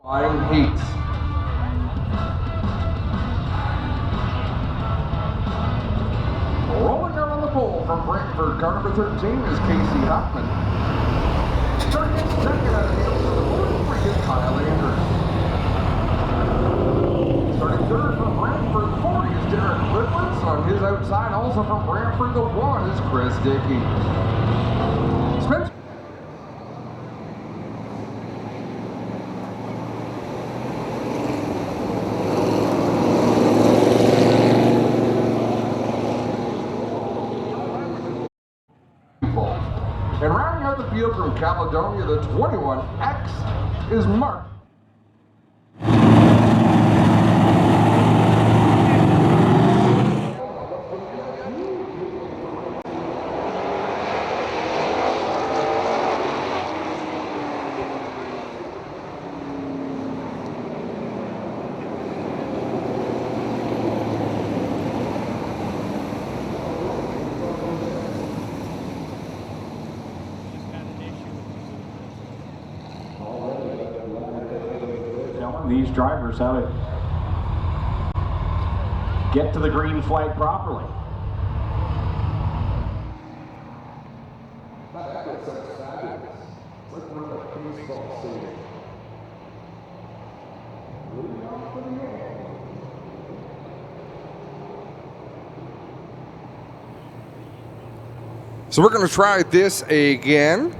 Flying heats. Rolling out on the pole from Brantford, car number 13 is Casey Huffman. Starting in second at the heel for the 43 is Kyle Andrews. Starting third from Brantford, 40 is Derek Litwitz. On his outside, also from Brantford, the 1 is Chris Dickey. Spencer. And rounding out the field from Caledonia, the 21X is Mark. These drivers how to get to the green flag properly. So we're going to try this again.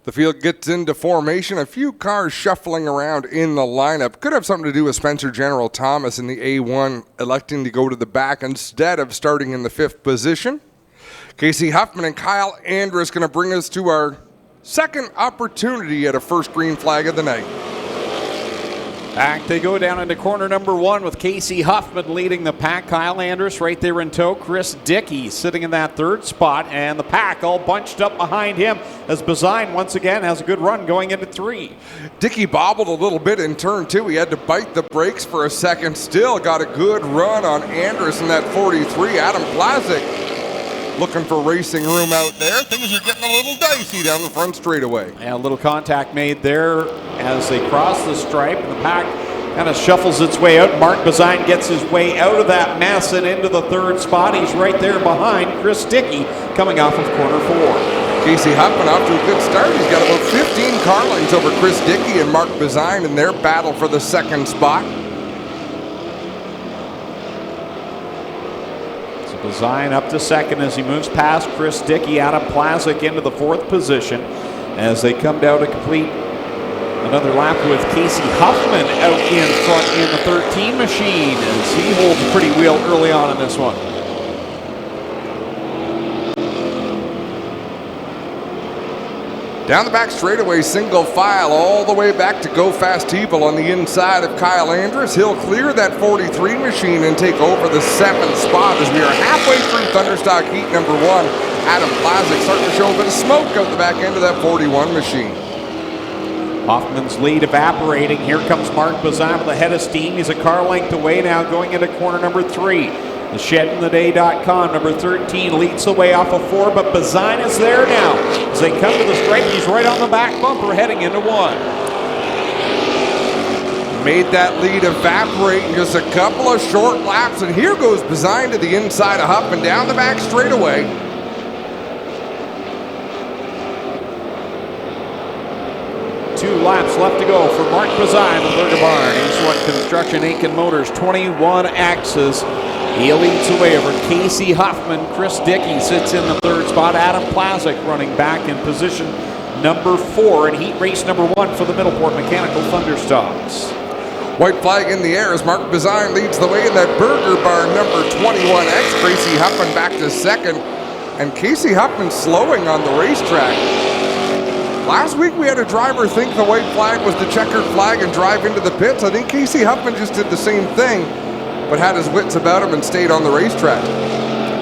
The field gets into formation. A few cars shuffling around in the lineup. Could have something to do with Spencer General Thomas in the A1 electing to go to the back instead of starting in the 5th position. Casey Huffman and Kyle Andrews going to bring us to our second opportunity at a first green flag of the night. Back they go down into corner number 1 with Casey Huffman leading the pack. Kyle Andrews right there in tow. Chris Dickey sitting in that 3rd spot, and the pack all bunched up behind him as Bazine once again has a good run going into 3. Dickey bobbled a little bit in turn 2. He had to bite the brakes for a second. Still got a good run on Andrews in that 43. Adam Plazik looking for racing room out there. Things are getting a little dicey down the front straightaway. And a little contact made there as they cross the stripe, and the pack kind of shuffles its way out. Mark Bazine gets his way out of that mess and into the 3rd spot. He's right there behind Chris Dickey coming off of corner 4. Casey Huffman off to a good start. He's got about 15 car lengths over Chris Dickey and Mark Bazine in their battle for the 2nd spot. Bazine up to 2nd as he moves past Chris Dickey. Adam Plazik into the 4th position as they come down to complete another lap with Casey Huffman out in front in the 13 machine as he holds a pretty wheel early on in this one. Down the back straightaway, single file, all the way back to Go Fast Evil on the inside of Kyle Andrews. He'll clear that 43 machine and take over the 7th spot as we are halfway through Thunderstock Heat number 1. Adam Plazik starting to show a bit of smoke out the back end of that 41 machine. Hoffman's lead evaporating. Here comes Mark Bazine with a head of steam. He's a car length away now going into corner number 3. The ShedInTheDay.com, number 13, leads the way off of 4, but Bazine is there now. As they come to the stripe, he's right on the back bumper heading into 1. Made that lead evaporate in just a couple of short laps, and here goes Bazine to the inside of Huffman down the back straightaway. Two laps left to go for Mark Bazine, the Burger Barn. Ohsweken Construction, Aiken Motors, 21 axes. He leads away over Casey Huffman. Chris Dickey sits in the 3rd spot. Adam Plazik running back in position number 4 in heat race number 1 for the Middleport Mechanical Thunderstocks. White flag in the air as Mark Bazine leads the way in that Burger Barn number 21X. Casey Huffman back to 2nd, and Casey Huffman slowing on the racetrack. Last week we had a driver think the white flag was the checkered flag and drive into the pits. I think Casey Huffman just did the same thing, but had his wits about him and stayed on the racetrack.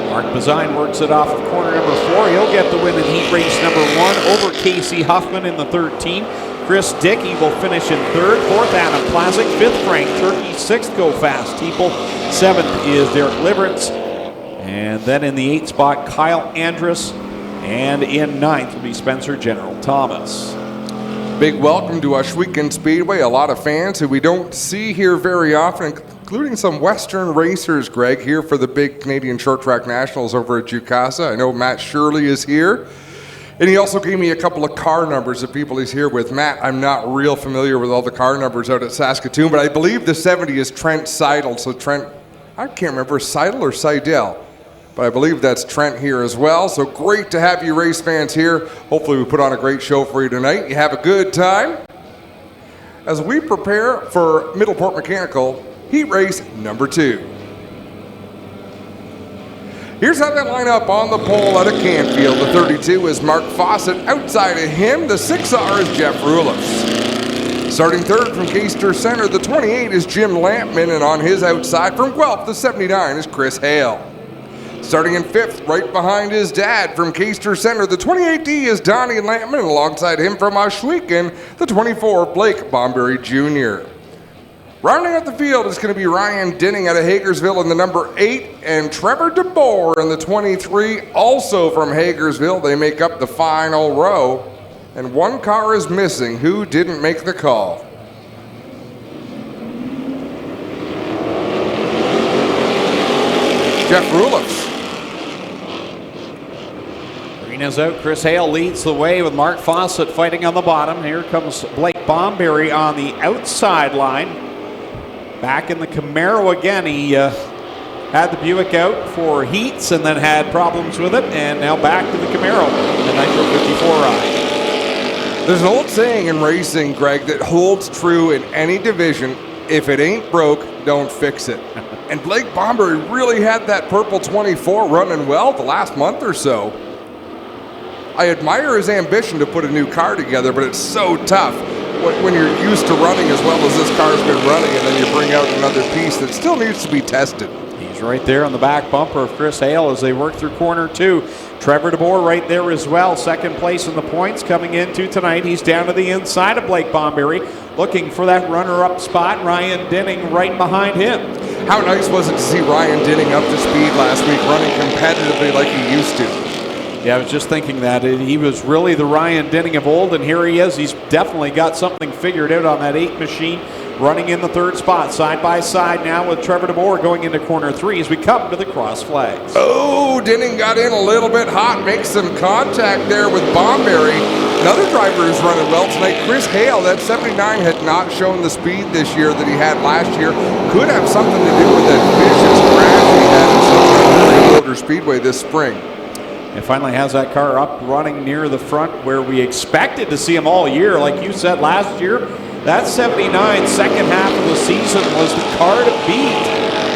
Mark Bazine works it off of corner number 4. He'll get the win in heat race number 1 over Casey Huffman in the 13. Chris Dickey will finish in third. Fourth, Adam Plazik. Fifth, Frank Turkey. Sixth, Go Fast Teeple. Seventh is Derek Liberts. And then in the eighth spot, Kyle Andrus. And in ninth will be Spencer General Thomas. Big welcome to Ohsweken Speedway. A lot of fans who we don't see here very often, including some Western racers, Greg, here for the big Canadian Short Track Nationals over at Jukasa. I know Matt Shirley is here. And he also gave me a couple of car numbers of people he's here with. Matt, I'm not real familiar with all the car numbers out at Saskatoon, but I believe the 70 is Trent Seidel. So Trent, I can't remember, Seidel or Seidel? But I believe that's Trent here as well. So great to have you race fans here. Hopefully we put on a great show for you tonight. You have a good time. As we prepare for Middleport Mechanical Heat Race number 2. Here's how they line up on the pole out of Canfield. The 32 is Mark Fawcett. Outside of him, the 6R is Jeff Rulifs. Starting third from Keister Center, the 28 is Jim Lampman. And on his outside from Guelph, the 79 is Chris Hale. Starting in fifth, right behind his dad from Keister Center, the 28D is Donnie Lampman, and alongside him from Ohsweken, the 24, Blake Bomberry Jr. Rounding out the field is going to be Ryan Dinning out of Hagersville in the number 8, and Trevor DeBoer in the 23, also from Hagersville. They make up the final row, and one car is missing. Who didn't make the call? Jeff Rulifs. Arena's out. Chris Hale leads the way with Mark Fawcett fighting on the bottom. Here comes Blake Bomberry on the outside line. Back in the Camaro again. He had the Buick out for heats and then had problems with it, and now back to the Camaro, the Nitro 54 ride. There's an old saying in racing, Greg, that holds true in any division. If it ain't broke, don't fix it. And Blake Bomberry really had that purple 24 running well the last month or so. I admire his ambition to put a new car together, but it's so tough when you're used to running as well as this car's been running, and then you bring out another piece that still needs to be tested. He's right there on the back bumper of Chris Hale as they work through corner 2. Trevor DeBoer right there as well, second place in the points coming into tonight. He's down to the inside of Blake Bomberry, looking for that runner-up spot. Ryan Dinning right behind him. How nice was it to see Ryan Dinning up to speed last week, running competitively like he used to? Yeah, I was just thinking that. He was really the Ryan Dinning of old, and here he is. He's definitely got something figured out on that 8 machine, running in the third spot, side by side now with Trevor DeBoer going into corner 3 as we come to the cross flags. Oh, Dinning got in a little bit hot, makes some contact there with Bomberry. Another driver who's running well tonight, Chris Hale. That 79 had not shown the speed this year that he had last year. Could have something to do with that vicious crash he had at Sept Motor Speedway this spring. And finally has that car up running near the front where we expected to see him all year. Like you said last year, that 79 second half of the season was the car to beat.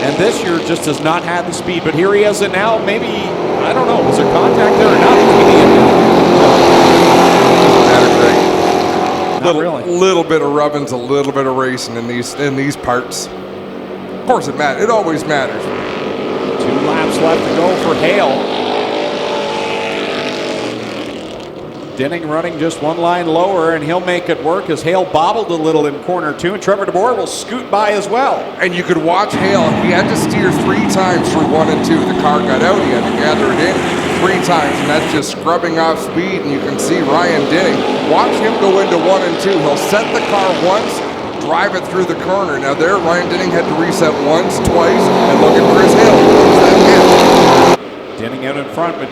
And this year just has not had the speed. But here he is, and now maybe, I don't know, was there contact there or not between Doesn't matter, Greg. really. Little bit of rubbings, a little bit of racing in these parts. Of course it matters. It always matters. 2 laps left to go for Hale. Dinning running just 1 line lower, and he'll make it work as Hale bobbled a little in corner 2, and Trevor DeBoer will scoot by as well. And you could watch Hale. He had to steer 3 times through 1 and 2. The car got out. He had to gather it in 3 times, and that's just scrubbing off speed. And you can see Ryan Dinning. Watch him go into 1 and 2. He'll set the car once, drive it through the corner. Now there, Ryan Dinning had to reset once, twice, and look at Chris Hale. Dinning out in front, but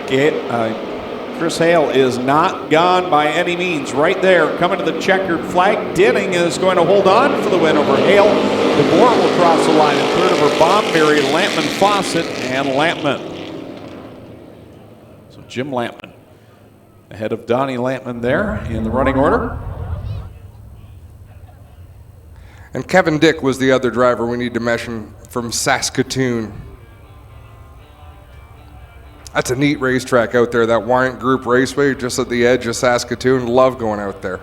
Chris Hale is not gone by any means. Right there, coming to the checkered flag. Dinning is going to hold on for the win over Hale. DeBoer will cross the line in third over Bomberry, Lampman, Fawcett, and Lampman. So Jim Lampman ahead of Donnie Lampman there in the running order. And Kevin Dick was the other driver we need to mention from Saskatoon. That's a neat racetrack out there, that Wyant Group Raceway, just at the edge of Saskatoon. Love going out there.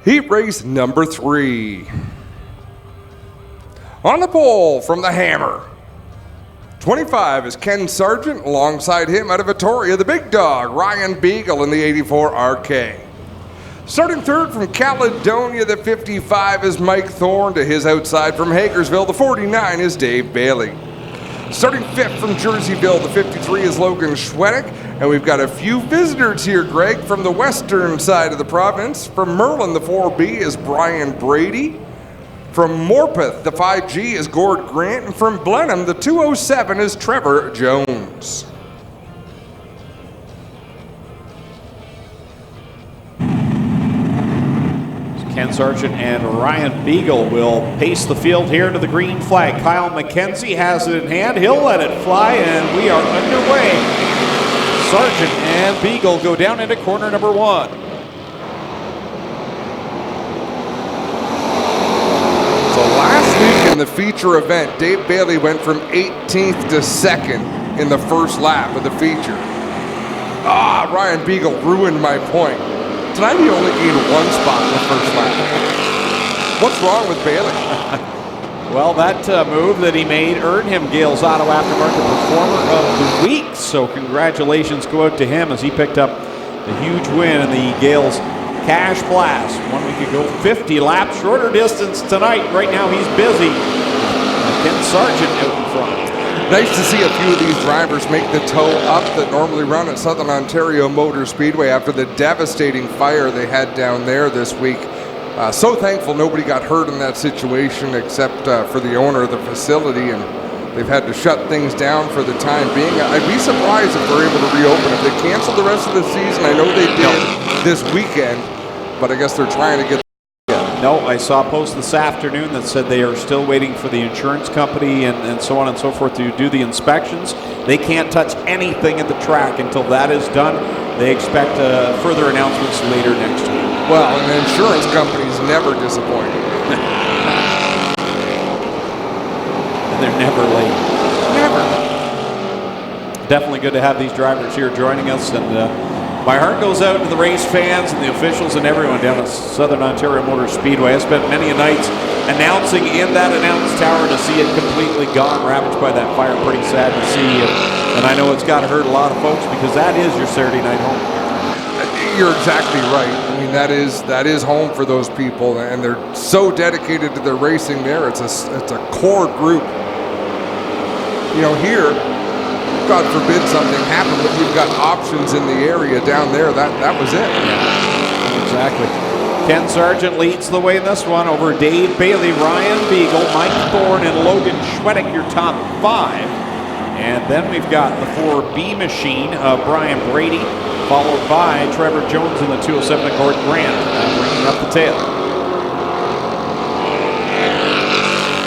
Heat race number 3. On the pole from the Hammer, 25 is Ken Sargent. Alongside him out of Victoria, the big dog, Ryan Beagle in the 84 RK. Starting third from Caledonia, the 55 is Mike Thorne. To his outside from Hagersville, the 49 is Dave Bailey. Starting fifth from Jerseyville, the 53 is Logan Schwedick. And we've got a few visitors here, Greg, from the western side of the province. From Merlin, the 4B is Brian Brady. From Morpeth, the 5G is Gord Grant. And from Blenheim, the 207 is Trevor Jones. Ken Sargent and Ryan Beagle will pace the field here to the green flag. Kyle McKenzie has it in hand. He'll let it fly, and we are underway. Sargent and Beagle go down into corner number 1. So last week in the feature event, Dave Bailey went from 18th to 2nd in the first lap of the feature. Ryan Beagle ruined my point. Tonight he only gained 1 spot in the first lap. What's wrong with Bailey? Well, that move that he made earned him Gales Auto Aftermarket Performer of the Week. So congratulations go out to him as he picked up the huge win in the Gales Cash Blast. 1 week ago, 50 laps, shorter distance tonight. Right now he's busy. Ken Sargent out in front. Nice to see a few of these drivers make the toe up that normally run at Southern Ontario Motor Speedway after the devastating fire they had down there this week. So thankful nobody got hurt in that situation except for the owner of the facility, and they've had to shut things down for the time being. I'd be surprised if they're able to reopen. If they cancel the rest of the season, I know they did this weekend, but I guess they're trying to get. No, I saw a post this afternoon that said they are still waiting for the insurance company and so on and so forth to do the inspections. They can't touch anything at the track until that is done. They expect further announcements later next week. Well, and the insurance company's never disappointed. And they're never late. Never. Definitely good to have these drivers here joining us, and my heart goes out to the race fans and the officials and everyone down at Southern Ontario Motor Speedway. I spent many nights announcing in that announce tower to see it completely gone, ravaged by that fire. Pretty sad to see. And I know it's got to hurt a lot of folks because that is your Saturday night home. You're exactly right. I mean, that is home for those people, and they're so dedicated to their racing there. It's a core group. You know, here, God forbid something happened, but we've got options in the area down there. That was it. Yeah, exactly. Ken Sargent leads the way in this one over Dave Bailey, Ryan Beagle, Mike Thorne, and Logan Schwedick, your top 5. And then we've got the 4B machine of Brian Brady, followed by Trevor Jones in the 207 at Gord Grant, bringing up the tail.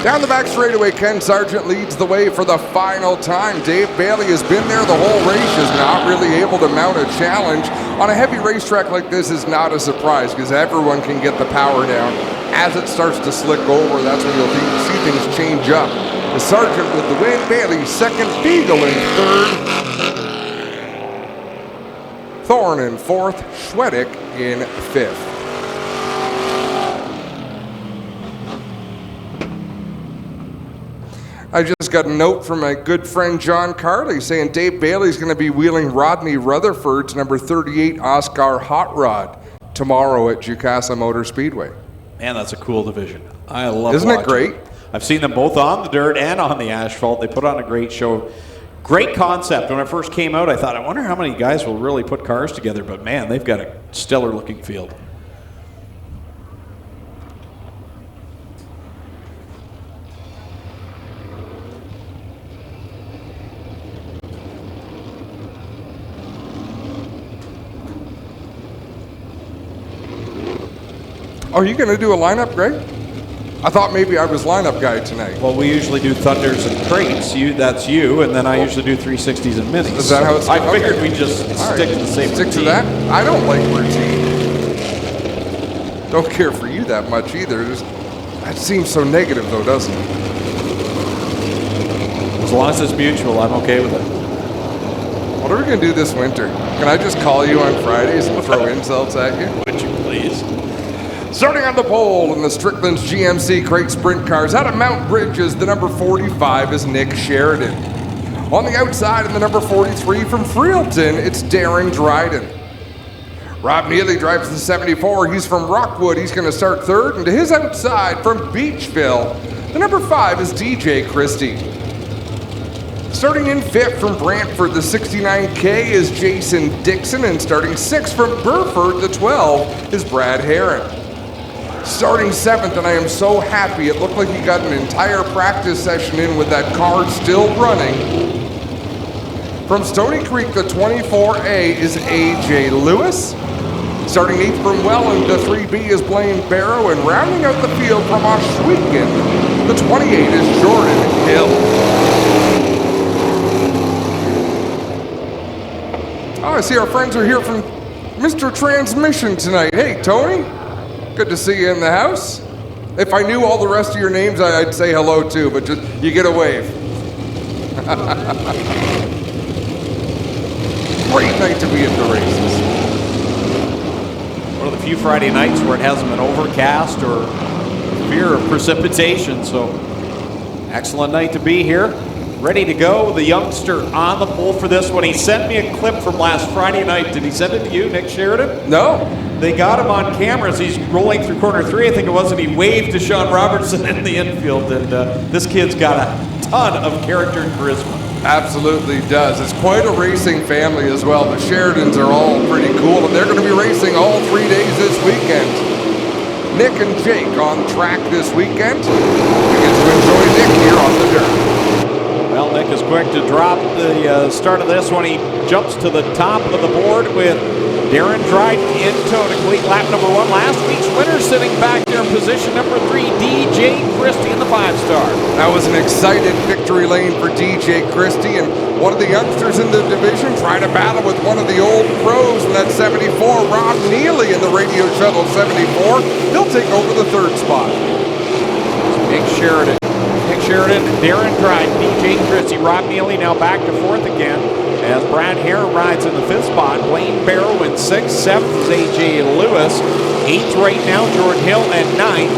Down the back straightaway, Ken Sargent leads the way for the final time. Dave Bailey has been there the whole race, is not really able to mount a challenge. On a heavy racetrack like this is not a surprise because everyone can get the power down. As it starts to slick over, that's when you'll see things change up. The Sargent with the win, Bailey second, Beagle in third, Thorne in fourth, Schwedick in fifth. I just got a note from my good friend John Carley saying Dave Bailey's going to be wheeling Rodney Rutherford's number 38 Oscar Hot Rod tomorrow at Jukasa Motor Speedway. Man, that's a cool division. I love Isn't watching it great? I've seen them both on the dirt and on the asphalt. They put on a great show. Great concept. When it first came out, I thought, I wonder how many guys will really put cars together. But man, they've got a stellar looking field. Are you going to do a lineup, Greg? I thought maybe I was lineup guy tonight. Well, we usually do Thunders and Crates. That's you, and then I usually do 360s and Minis. Is that how it's? I figured we'd just stick to the same Stick routine. to that? I don't like routine. Don't care for you that much either. That seems so negative, though, doesn't it? As long as it's mutual, I'm okay with it. What are we going to do this winter? Can I just call you on Fridays and throw insults at you? Would you please? Starting on the pole in the Strickland's GMC Crate Sprint Cars out of Mount Bridges, the number 45 is Nick Sheridan. On the outside in the number 43 from Freelton, it's Darren Dryden. Rob Neely drives the 74. He's from Rockwood. He's going to start third. And to his outside from Beachville, the number 5 is DJ Christie. Starting in 5th from Brantford, the 69K is Jason Dixon. And starting 6th from Burford, the 12 is Brad Herron. Starting 7th, and I am so happy, it looked like he got an entire practice session in with that car still running. From Stony Creek, the 24A is AJ Lewis. Starting 8th from Welland, the 3B is Blaine Barrow. And rounding out the field from Ohsweken, the 28 is Jordan Hill. Oh, I see our friends are here from Mr. Transmission tonight. Hey, Tony. Good to see you in the house. If I knew all the rest of your names, I'd say hello too, but just you get a wave. Great night to be at the races. One of the few Friday nights where it hasn't been overcast or fear of precipitation, so excellent night to be here. Ready to go. The youngster on the pole for this one. He sent me a clip from last Friday night. Did he send it to you, Nick Sheridan? No. They got him on camera as he's rolling through corner 3, I think it was, and he waved to Sean Robertson in the infield. And this kid's got a ton of character and charisma. Absolutely does. It's quite a racing family as well. The Sheridans are all pretty cool, and they're going to be racing all 3 days this weekend. Nick and Jake on track this weekend. We get to enjoy Nick here on the dirt. Well, Nick is quick to drop the start of this one. He jumps to the top of the board with Darren Dryden in tow to complete lap number 1. Last week's winner sitting back there in position number 3, DJ Christie in the 5-star. That was an excited victory lane for DJ Christie, and one of the youngsters in the division tried to battle with one of the old pros in that 74, Rob Neely in the Radio Shuttle 74. He'll take over the 3rd spot. Nick Sheridan, Darren Dryden, DJ Christie, Rob Neely now back to 4th again as Brad Herron rides in the 5th spot. Blaine Barrow in 6th. 7th is AJ Lewis. 8th right now, Jordan Hill. And 9th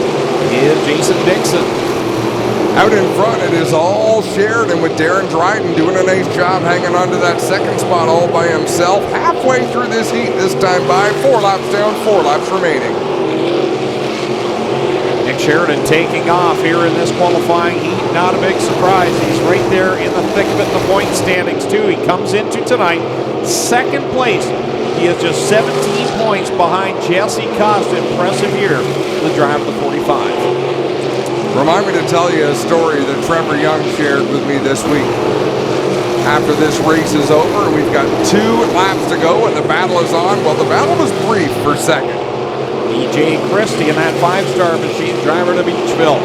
is Jason Dixon. Out in front, it is all Sheridan with Darren Dryden doing a nice job hanging on to that 2nd spot all by himself. Halfway through this heat this time by. 4 laps down, 4 laps remaining. Nick Sheridan taking off here in this qualifying heat. Not a big surprise. He's right there in the thick of it in the point standings too. He comes into tonight 2nd place. He is just 17 points behind Jesse Costa. Impressive year for the driver of the 45. Remind me to tell you a story that Trevor Young shared with me this week. After this race is over, we've got 2 laps to go and the battle is on. Well, the battle was brief for 2nd. DJ Christie in that 5-star machine, driver to Beachville.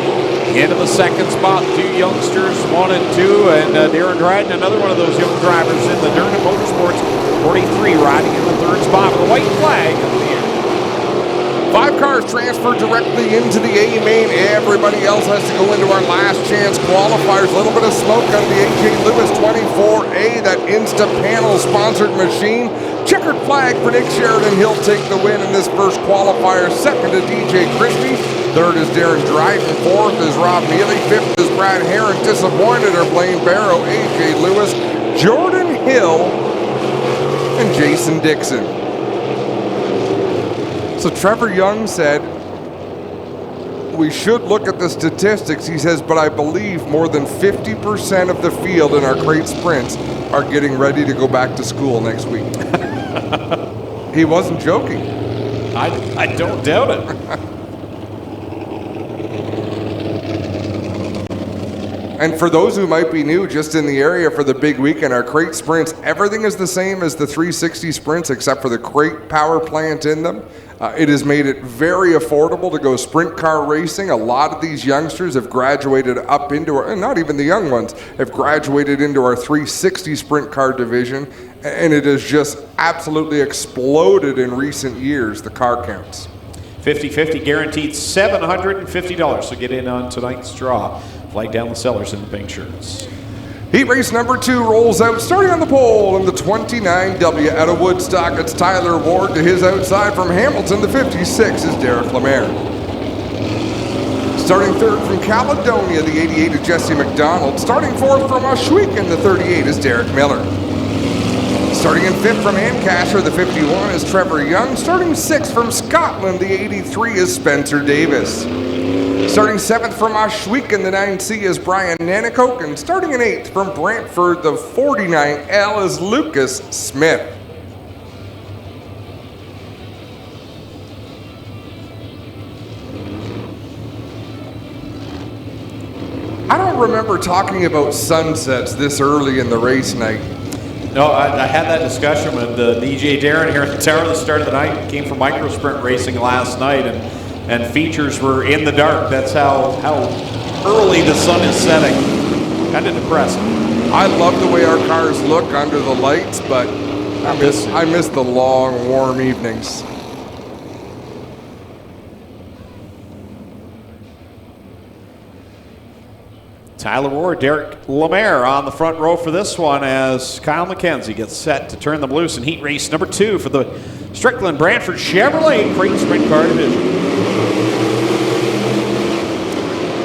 Into the 2nd spot, 2 youngsters, 1 and 2, and Darren Dryden, another one of those young drivers in the Durham Motorsports 43, riding in the 3rd spot with a white flag in the air. 5 cars transferred directly into the A main. Everybody else has to go into our last chance qualifiers. A little bit of smoke out of the AJ Lewis 24A, that Insta Panel sponsored machine. Checkered flag for Nick Sheridan. He'll take the win in this first qualifier. 2nd is DJ Christie. 3rd is Darren Dryden. 4th is Rob Neely. 5th is Brad Herron. Disappointed are Blaine Barrow, AJ Lewis, Jordan Hill, and Jason Dixon. So Trevor Young said, we should look at the statistics. He says, but I believe more than 50% of the field in our crate sprints are getting ready to go back to school next week. He wasn't joking. I don't doubt it. And for those who might be new just in the area for the big weekend, our crate sprints, everything is the same as the 360 sprints except for the crate power plant in them. It has made it very affordable to go sprint car racing. A lot of these youngsters have graduated up into our, and not even the young ones, have graduated into our 360 sprint car division. And it has just absolutely exploded in recent years, the car counts. 50-50 guaranteed $750. So get in on tonight's draw. Flag down the sellers in the pink shirts. Heat race number 2 rolls out, starting on the pole in the 29W out of Woodstock. It's Tyler Ward. To his outside from Hamilton, the 56 is Derek Lemaire. Starting third from Caledonia, the 88 is Jesse McDonald. Starting fourth from Ohsweken, the 38 is Derek Miller. Starting in fifth from Ancastre, the 51 is Trevor Young. Starting sixth from Scotland, the 83 is Spencer Davis. Starting seventh from Ohsweken, the 9C is Brian Nanakoke. And starting in eighth from Brantford, the 49L is Lucas Smith. I don't remember talking about sunsets this early in the race night. No, I had that discussion with DJ Darren here at the tower at the start of the night. Came from micro sprint racing last night, and features were in the dark. That's how early the sun is setting. Kind of depressing. I love the way our cars look under the lights, but I miss the long, warm evenings. Tyler Ward, Derek Lemaire on the front row for this one as Kyle McKenzie gets set to turn them loose in heat race number 2 for the Strickland Brantford Chevrolet Crate Sprint Car Division.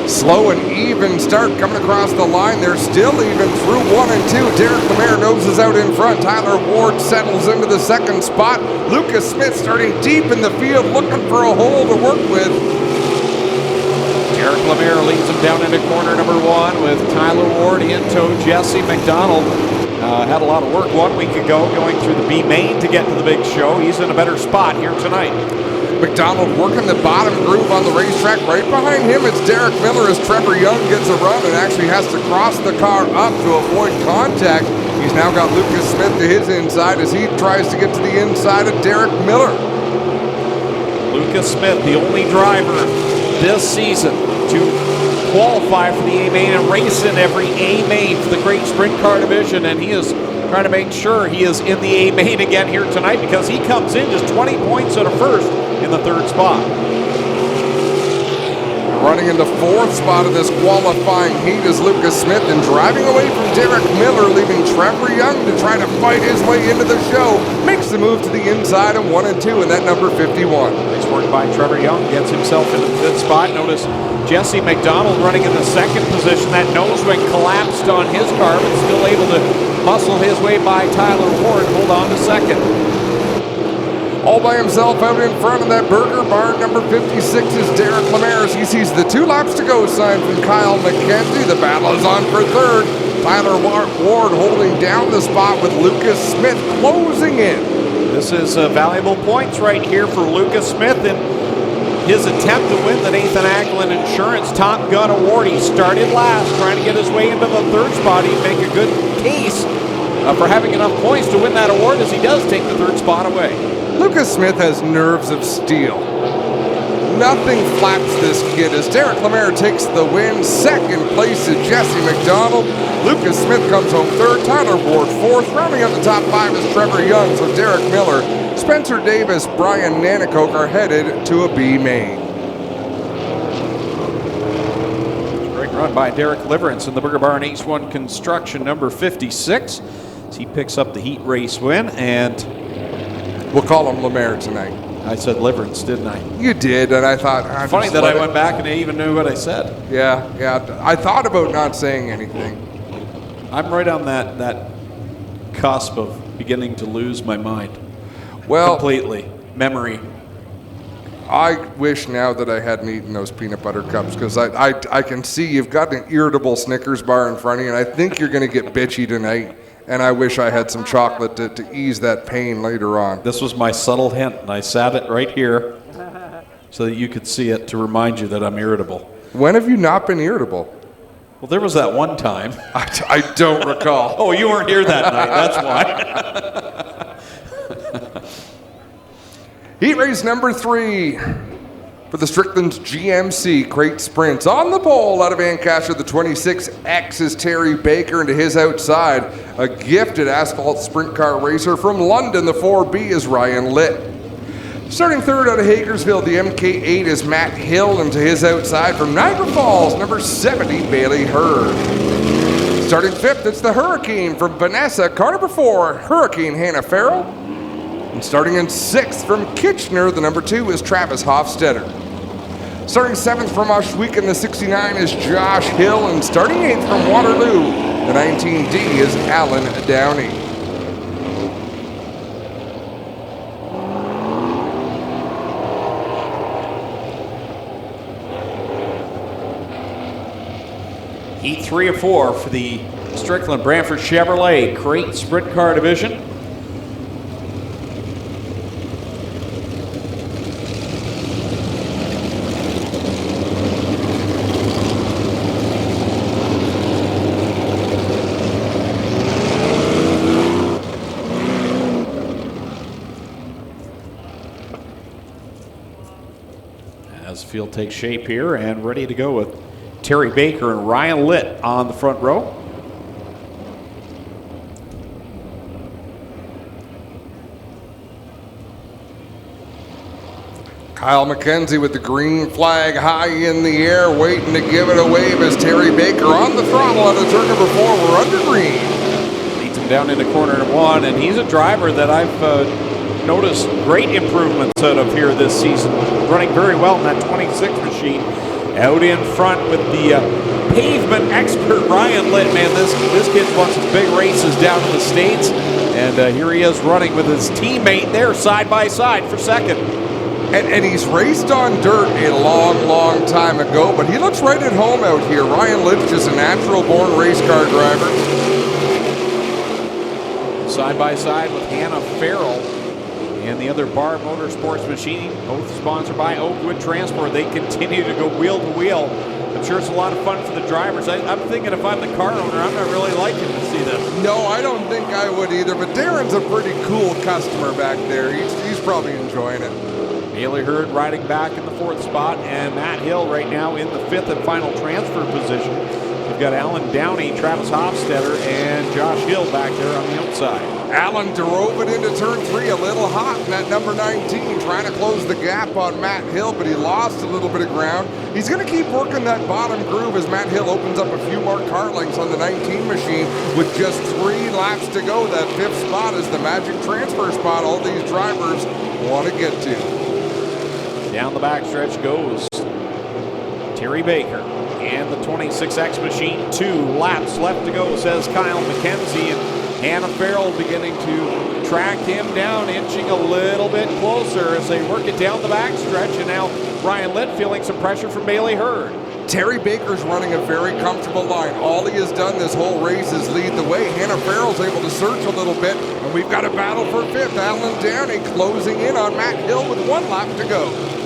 Slow and even start coming across the line. They're still even through 1 and 2. Derek Lemaire noses out in front. Tyler Ward settles into the second spot. Lucas Smith starting deep in the field, looking for a hole to work with. Derek Lemaire leads him down into corner number 1 with Tyler Ward in tow. Jesse McDonald had a lot of work 1 week ago going through the B main to get to the big show. He's in a better spot here tonight. McDonald working the bottom groove on the racetrack. Right behind him, it's Derek Miller as Trevor Young gets a run and actually has to cross the car up to avoid contact. He's now got Lucas Smith to his inside as he tries to get to the inside of Derek Miller. Lucas Smith, the only driver this season to qualify for the A main and race in every A main for the Great Sprint Car Division, and he is trying to make sure he is in the A main again here tonight because he comes in just 20 points out of first in the third spot. Running in the fourth spot of this qualifying heat is Lucas Smith, and driving away from Derek Miller, leaving Trevor Young to try to fight his way into the show. Makes the move to the inside of 1 and 2 in that number 51. Nice work by Trevor Young, gets himself into the fifth spot. Notice Jesse McDonald running in the second position. That nose ring collapsed on his car, but still able to muscle his way by Tyler Ward, hold on to second. All by himself out in front of that burger barn. Number 56 is Derek Lemaire as he sees the 2 laps to go sign from Kyle McKenzie. The battle is on for third. Tyler Ward holding down the spot with Lucas Smith closing in. This is valuable points right here for Lucas Smith in his attempt to win the Nathan Aglin Insurance Top Gun Award. He started last, trying to get his way into the third spot. He'd make a good case for having enough points to win that award as he does take the third spot away. Lucas Smith has nerves of steel. Nothing flaps this kid as Derek Lemaire takes the win. Second place is Jesse McDonald. Lucas Smith comes home third. Tyler Ward fourth. Rounding out the top 5 is Trevor Young. So Derek Miller, Spencer Davis, Brian Nanakoke are headed to a B main. Great run by Derek Liverance in the Burger Barn Ace 1 Construction number 56. As he picks up the heat race win, and we'll call him Lemaire tonight. I said Liverance, didn't I? You did, and I thought... Funny that I went back and I even knew what I said. Yeah. I thought about not saying anything. I'm right on that cusp of beginning to lose my mind. Well, completely. Memory. I wish now that I hadn't eaten those peanut butter cups because I can see you've got an irritable Snickers bar in front of you, and I think you're going to get bitchy tonight. And I wish I had some chocolate to ease that pain later on. This was my subtle hint, and I sat it right here so that you could see it to remind you that I'm irritable. When have you not been irritable? Well, there was that one time. I don't recall. Oh, you weren't here that night. That's why. Heat race number 3 for the Strickland's GMC Crate Sprints. On the pole out of Ancastre, the 26X is Terry Baker, and to his outside, a gifted asphalt sprint car racer from London, the 4B is Ryan Litt. Starting third out of Hagersville, the MK8 is Matt Hill, and to his outside from Niagara Falls, number 70, Bailey Hurd. Starting fifth, it's the Hurricane from Vanessa, car number 4, Hurricane Hannah Farrell. And starting in sixth from Kitchener, the number 2 is Travis Hofstetter. Starting 7th from Ohsweken, the 69 is Josh Hill, and starting 8th from Waterloo, the 19D is Alan Downey. Heat 3 of 4 for the Strickland Brantford Chevrolet Crate Sprint Car Division. As the field takes shape here and ready to go with Terry Baker and Ryan Litt on the front row. Kyle McKenzie with the green flag high in the air, waiting to give it a wave as Terry Baker on the throttle out of turn number 4. We're under green. Leads him down into corner number 1, and he's a driver that I've noticed great improvements out of here this season. Running very well in that 26 machine. Out in front with the pavement expert Ryan Litt. Man, this kid's won some big races down in the States, and here he is running with his teammate there side by side for second. And he's raced on dirt a long time ago, but he looks right at home out here. Ryan Litt's just a natural-born race car driver. Side by side with Hannah Farrell and the other Bar Motorsports machine, both sponsored by Oakwood Transport. They continue to go wheel to wheel. I'm sure it's a lot of fun for the drivers. I'm thinking if I'm the car owner, I'm not really liking to see this. No, I don't think I would either, but Darren's a pretty cool customer back there. He's probably enjoying it. Bailey Hurd riding back in the 4th spot, and Matt Hill right now in the 5th and final transfer position. We've got Alan Downey, Travis Hofstetter, and Josh Hill back there on the outside. Allen drove it into turn 3 a little hot in that number 19, trying to close the gap on Matt Hill, but he lost a little bit of ground. He's going to keep working that bottom groove as Matt Hill opens up a few more car lengths on the 19 machine with just 3 laps to go. That 5th spot is the magic transfer spot all these drivers want to get to. Down the backstretch goes Terry Baker and the 26X machine. 2 laps left to go, says Kyle McKenzie, and Hannah Farrell beginning to track him down, inching a little bit closer as they work it down the backstretch. And now Ryan Litt feeling some pressure from Bailey Hurd. Terry Baker's running a very comfortable line. All he has done this whole race is lead the way. Hannah Farrell's able to search a little bit, and we've got a battle for 5th. Alan Downey closing in on Matt Hill with 1 lap to go.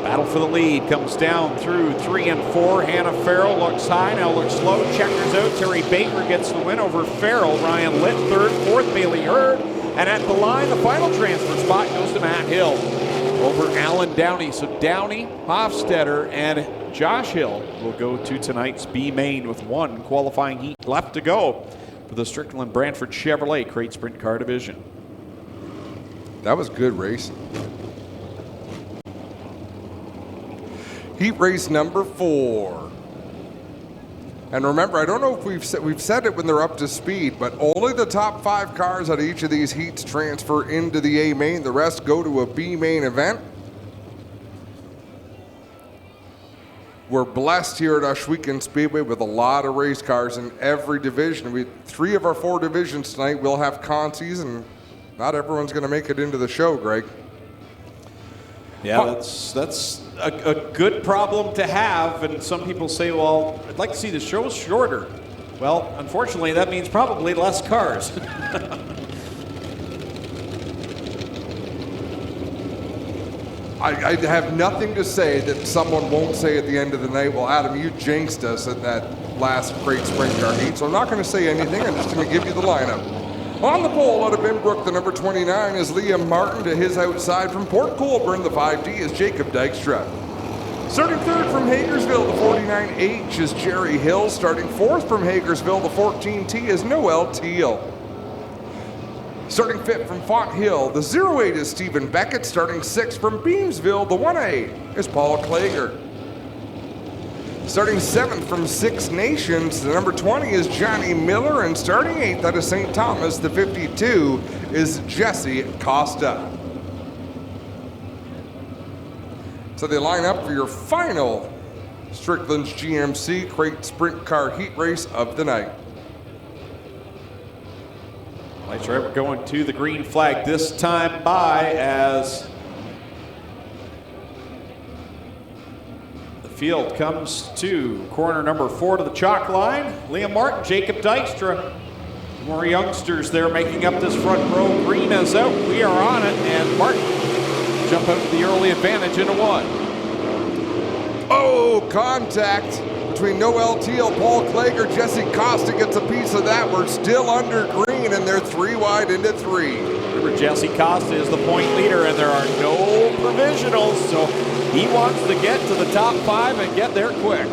Battle for the lead comes down through 3 and 4. Hannah Farrell looks high, now looks slow, checkers out. Terry Baker gets the win over Farrell. Ryan Litt 3rd, 4th Bailey Hurd. And at the line, the final transfer spot goes to Matt Hill over Alan Downey. So Downey, Hofstetter, and Josh Hill will go to tonight's B main with 1 qualifying heat left to go for the Strickland Brantford Chevrolet Crate Sprint Car Division. That was good racing. Heat race number 4. And remember, I don't know if we've said it when they're up to speed, but only the top 5 cars out of each of these heats transfer into the A main. The rest go to a B main event. We're blessed here at Ohsweken Speedway with a lot of race cars in every division. 3 of our 4 divisions tonight will have consies, and not everyone's going to make it into the show, Greg. Yeah, that's a good problem to have, and some people say, well, I'd like to see the show shorter. Well, unfortunately, that means probably less cars. I have nothing to say that someone won't say at the end of the night, well, Adam, you jinxed us at that last Crate Sprint Car heat, so I'm not going to say anything. I'm just going to give you the lineup. On the pole out of Binbrook, the number 29 is Liam Martin. To his outside from Port Colborne, the 5D is Jacob Dykstra. Starting 3rd from Hagersville, the 49H is Jerry Hill. Starting 4th from Hagersville, the 14T is Noel Teal. Starting 5th from Font Hill, the 08 is Stephen Beckett. Starting 6th from Beamsville, the 1A is Paul Klager. Starting 7th from 6 Nations, the number 20 is Johnny Miller, and starting 8th out of St. Thomas, the 52 is Jesse Costa. So they line up for your final Strickland's GMC Crate Sprint Car Heat Race of the night. That's right, we're going to the green flag this time by as the field comes to corner number 4 to the chalk line. Liam Martin, Jacob Dykstra. More youngsters there making up this front row. Green is out, we are on it, and Martin jump out to the early advantage into 1. Oh, contact between Noel Teal, Paul Klager, Jesse Costa gets a piece of that. We're still under green, and they're 3 wide into 3. Remember, Jesse Costa is the point leader, and there are no provisionals, so he wants to get to the top 5 and get there quick.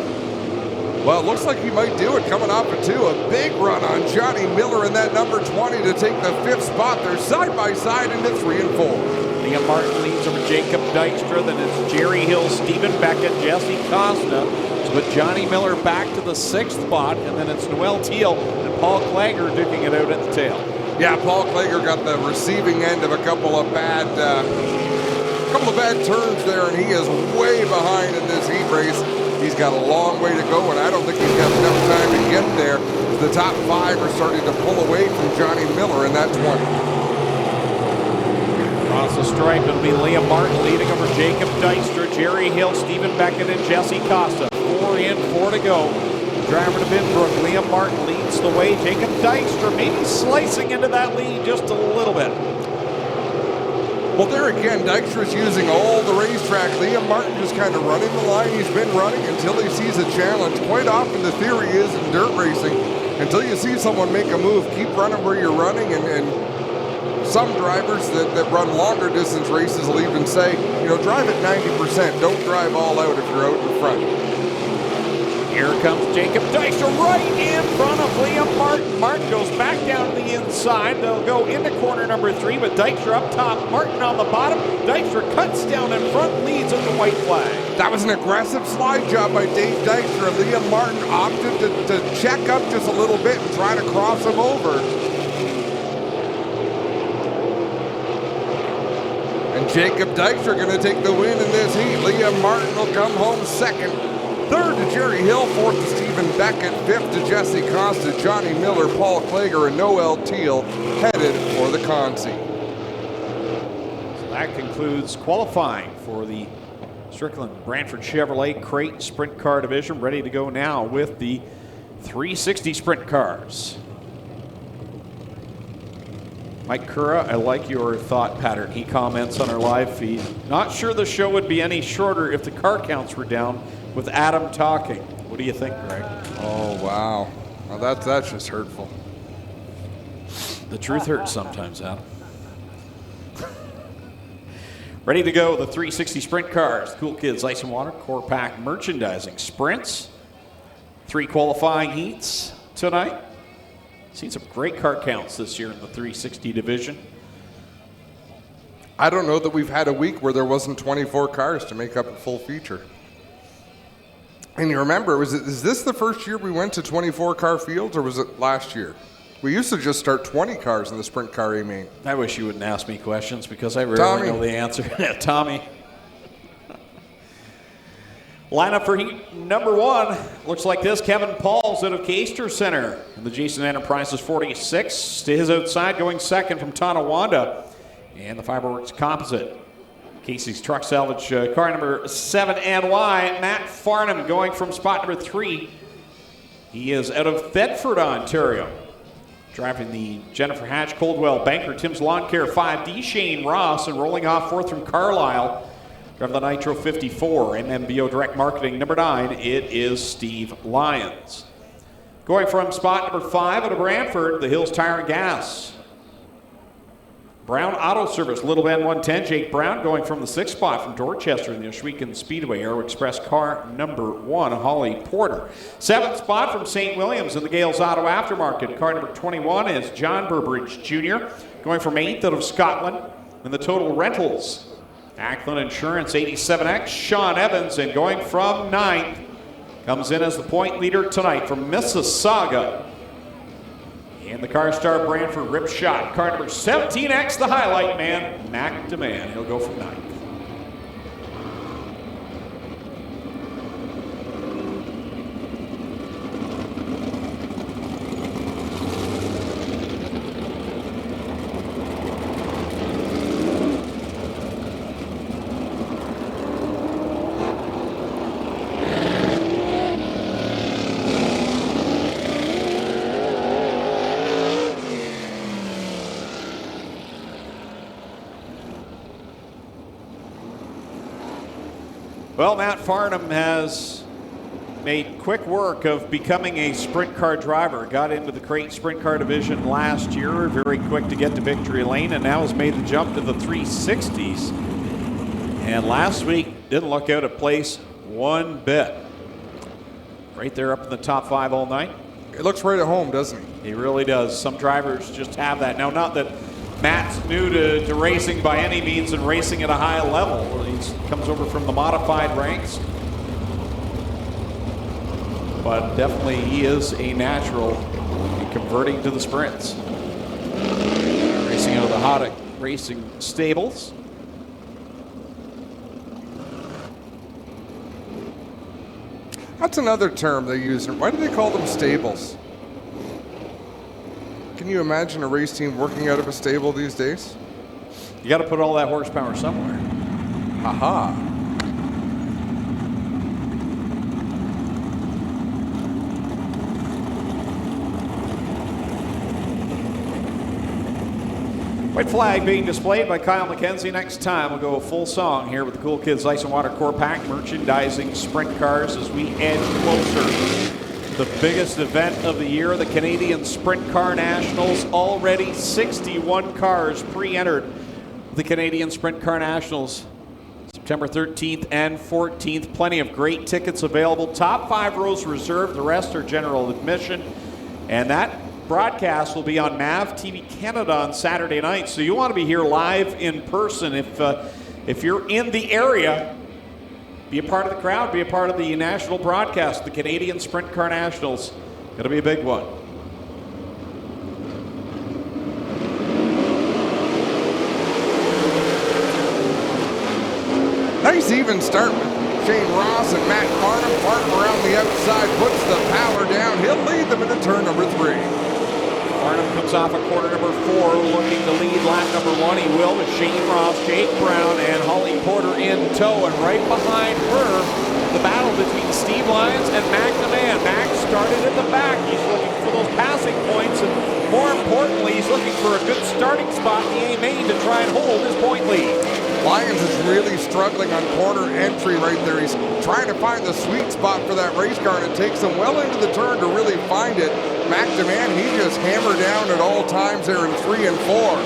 Well, it looks like he might do it coming off of 2. A big run on Johnny Miller in that number 20 to take the 5th spot. They're side by side into 3 and 4. Liam Martin leads over Jacob Dykstra, then it's Jerry Hill, Stephen Beckett, Jesse Costa. So put Johnny Miller back to the 6th spot, and then it's Noel Teal and Paul Klager duking it out at the tail. Yeah, Paul Klager got the receiving end of a couple of bad turns there, and he is way behind in this heat race. He's got a long way to go, and I don't think he's got enough time to get there. The top 5 are starting to pull away from Johnny Miller in that 20. Across the stripe, it'll be Liam Martin leading over Jacob Dykstra, Jerry Hill, Stephen Beckett, and Jesse Costa. 4 in, 4 to go. Driver to Binbrook, Liam Martin leads the way. Jacob Dykstra maybe slicing into that lead just a little bit. Well, there again, Dykstra's using all the racetrack. Liam Martin just kind of running the line he's been running until he sees a challenge. Quite often the theory is in dirt racing, until you see someone make a move, keep running where you're running, and some drivers that run longer distance races will even say, drive at 90%. Don't drive all out if you're out in front. Here comes Jacob Dykstra right in front of Liam Martin. Martin goes back down to the inside. They'll go into corner number 3, but Dykstra up top, Martin on the bottom. Dykstra cuts down in front, leads at the white flag. That was an aggressive slide job by Dave Dykstra. Liam Martin opted to check up just a little bit and try to cross him over. And Jacob Dykstra going to take the win in this heat. Liam Martin will come home 2nd. 3rd to Jerry Hill, 4th to Stephen Beckett, 5th to Jesse Costa, Johnny Miller, Paul Klager, and Noel Teal headed for the Consi. So that concludes qualifying for the Strickland Brantford Chevrolet Crate Sprint Car Division. Ready to go now with the 360 Sprint Cars. Mike Cura, I like your thought pattern. He comments on our live feed. Not sure the show would be any shorter if the car counts were down with Adam talking. What do you think, Greg? Oh, wow. Well, that's just hurtful. The truth hurts sometimes, Adam. Ready to go, the 360 Sprint Cars. Cool Kids Ice and Water Core Pack Merchandising Sprints. 3 qualifying heats tonight. Seen some great car counts this year in the 360 division. I don't know that we've had a week where there wasn't 24 cars to make up a full feature. And you remember, is this the first year we went to 24 car fields, or was it last year? We used to just start 20 cars in the Sprint Car A main. I wish you wouldn't ask me questions because I rarely know the answer. Tommy. Lineup for heat number 1 looks like this. Kevin Pauls out of Caister Center in the Jason Enterprises 46. To his outside, going 2nd from Tonawanda. And the Fiberworks Composite. Casey's Truck Salvage car number 7NY, Matt Farnham going from spot number 3. He is out of Thetford, Ontario. Driving the Jennifer Hatch Coldwell Banker Tim's Lawn Care 5D, Shane Ross, and rolling off 4th from Carlisle. Driving the Nitro 54, MMBO Direct Marketing number 9, it is Steve Lyons. Going from spot number 5 out of Brantford, the Hills Tire and Gas. Brown Auto Service, Little Bend 110, Jake Brown going from the 6th spot from Dorchester in the Ohsweken Speedway, Aero Express car number 1, Holly Porter. 7th spot from St. Williams in the Gales Auto Aftermarket, car number 21 is John Burbridge Jr. Going from 8th out of Scotland in the Total Rentals. Ackland Insurance 87X, Sean Evans, and going from 9th, comes in as the point leader tonight from Mississauga. And the Car Star Brantford Rip Shot, car number 17X, the highlight man, Mac Demand. He'll go from 9th. Well, Matt Farnham has made quick work of becoming a sprint car driver. Got into the crate sprint car division last year, very quick to get to victory lane, and now has made the jump to the 360s. And last week, didn't look out of place one bit. Right there up in the top 5 all night. It looks right at home, doesn't he? He really does. Some drivers just have that. Now, not that Matt's new to racing by any means and racing at a high level. He comes over from the modified ranks. But definitely he is a natural in converting to the sprints. Racing out of the Haddock Racing stables. That's another term they use. Why do they call them stables? Can you imagine a race team working out of a stable these days? You got to put all that horsepower somewhere. Aha. White flag being displayed by Kyle McKenzie. Next time we'll go a full song here with the Cool Kids Ice and Water Core Pack merchandising sprint cars as we edge closer to the biggest event of the year, the Canadian Sprint Car Nationals. Already 61 cars pre-entered the Canadian Sprint Car Nationals. September 13th and 14th. Plenty of great tickets available. Top 5 rows reserved. The rest are general admission. And that broadcast will be on MavTV Canada on Saturday night, so you want to be here live in person. If you're in the area, be a part of the crowd, be a part of the national broadcast, the Canadian Sprint Car Nationals. Going to be a big one. Nice even start with Shane Ross and Matt Farnham. Farnham around the outside, puts the power down. He'll lead them into turn number 3. Farnham comes off of quarter number 4, looking to lead lap number 1. He will with Shane Ross, Jake Brown, and Holly Porter in tow. And right behind her, the battle between Steve Lyons and Mac DeMann. Mac started at the back. He's looking for those passing points, and more importantly, he's looking for a good starting spot in the A-main to try and hold his point lead. Lyons is really struggling on corner entry right there. He's trying to find the sweet spot for that race car, and it takes him well into the turn to really find it. Mac DeMann, he just hammered down at all times there in 3 and 4.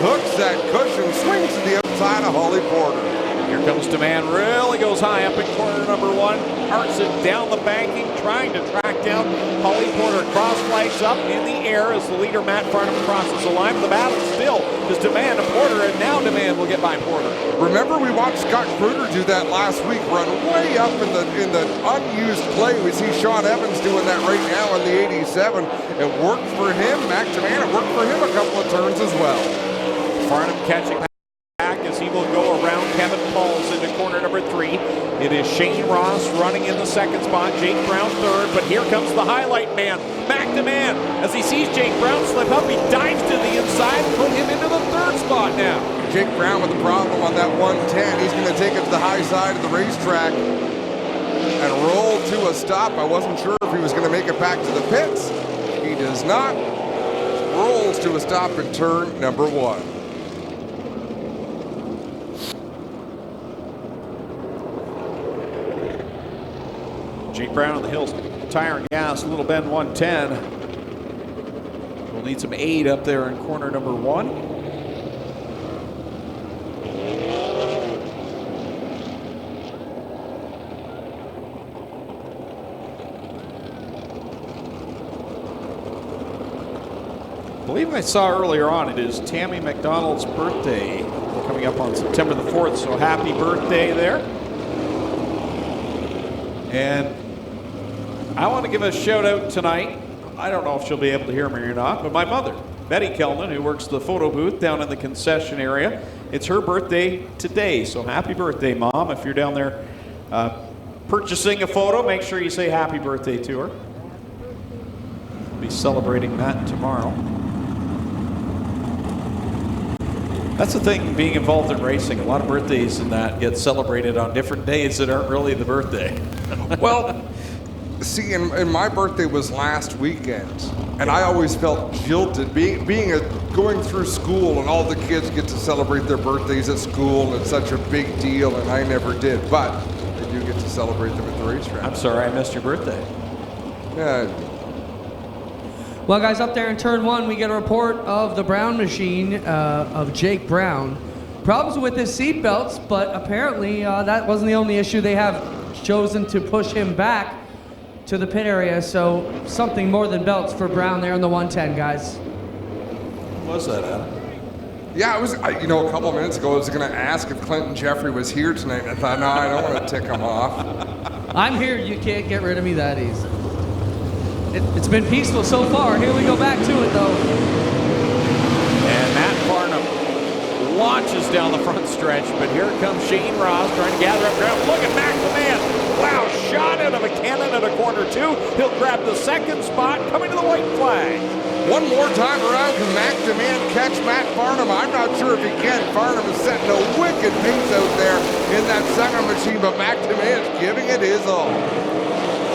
Hooks that cushion, swings to the outside of Holly Porter. Here comes DeMann, really goes high up in corner number 1. Arcs it down the banking, trying to track down Holly Porter. Cross flags up in the air as the leader Matt Farnham crosses the line. The battle still is DeMann to Porter, and now DeMann will get by Porter. Remember, we watched Scott Kruger do that last week, run way up in the unused play. We see Sean Evans doing that right now in the 87. It worked for him, Mac DeMann. It worked for him a couple of turns as well. Farnham catching back as he will go around Kevin Pauls into corner number 3. It is Shane Ross running in the second spot, Jake Brown third, but here comes the highlight man, Mac DeMann. As he sees Jake Brown slip up, he dives to the inside and put him into the third spot now. Jake Brown with a problem on that 110. He's going to take it to the high side of the racetrack and roll to a stop. I wasn't sure if he was going to make it back to the pits. He does not. Rolls to a stop in turn number 1. Jake Brown on the hills, tire and gas, Little Bend 110. We'll need some aid up there in corner number 1. I believe I saw earlier on it is Tammy McDonald's birthday coming up on September the 4th, so happy birthday there. And I want to give a shout out tonight. I don't know if she'll be able to hear me or not, but my mother, Betty Kelman, who works the photo booth down in the concession area. It's her birthday today, so happy birthday, Mom. If you're down there purchasing a photo, make sure you say happy birthday to her. We'll be celebrating that tomorrow. That's the thing, being involved in racing. A lot of birthdays and that get celebrated on different days that aren't really the birthday. Well, see, and my birthday was last weekend, and I always felt jilted going through school, and all the kids get to celebrate their birthdays at school, and it's such a big deal, and I never did. But to celebrate them at the racetrack. I'm sorry I missed your birthday. Yeah. Well, guys, up there in turn one, we get a report of the Brown machine of Jake Brown. Problems with his seat belts, but apparently that wasn't the only issue. They have chosen to push him back to the pit area, so something more than belts for Brown there in the 110, guys. What was that, Adam? Yeah, I was, you know, a couple of minutes ago, I was going to ask if Clinton Jeffrey was here tonight, and I thought, no, I don't want to tick him off. I'm here. You can't get rid of me that easy. It's been peaceful so far. Here we go back to it, though. And Matt Farnham launches down the front stretch, but here comes Shane Ross trying to gather up ground. Look at McNamara. Wow, shot out of a cannon at a corner two. He'll grab the second spot, coming to the white flag. One more time around, can McNamara catch Matt Farnham? I'm not sure if he can. Farnham is setting a wicked pace out there in that second machine, but McNamara is giving it his all.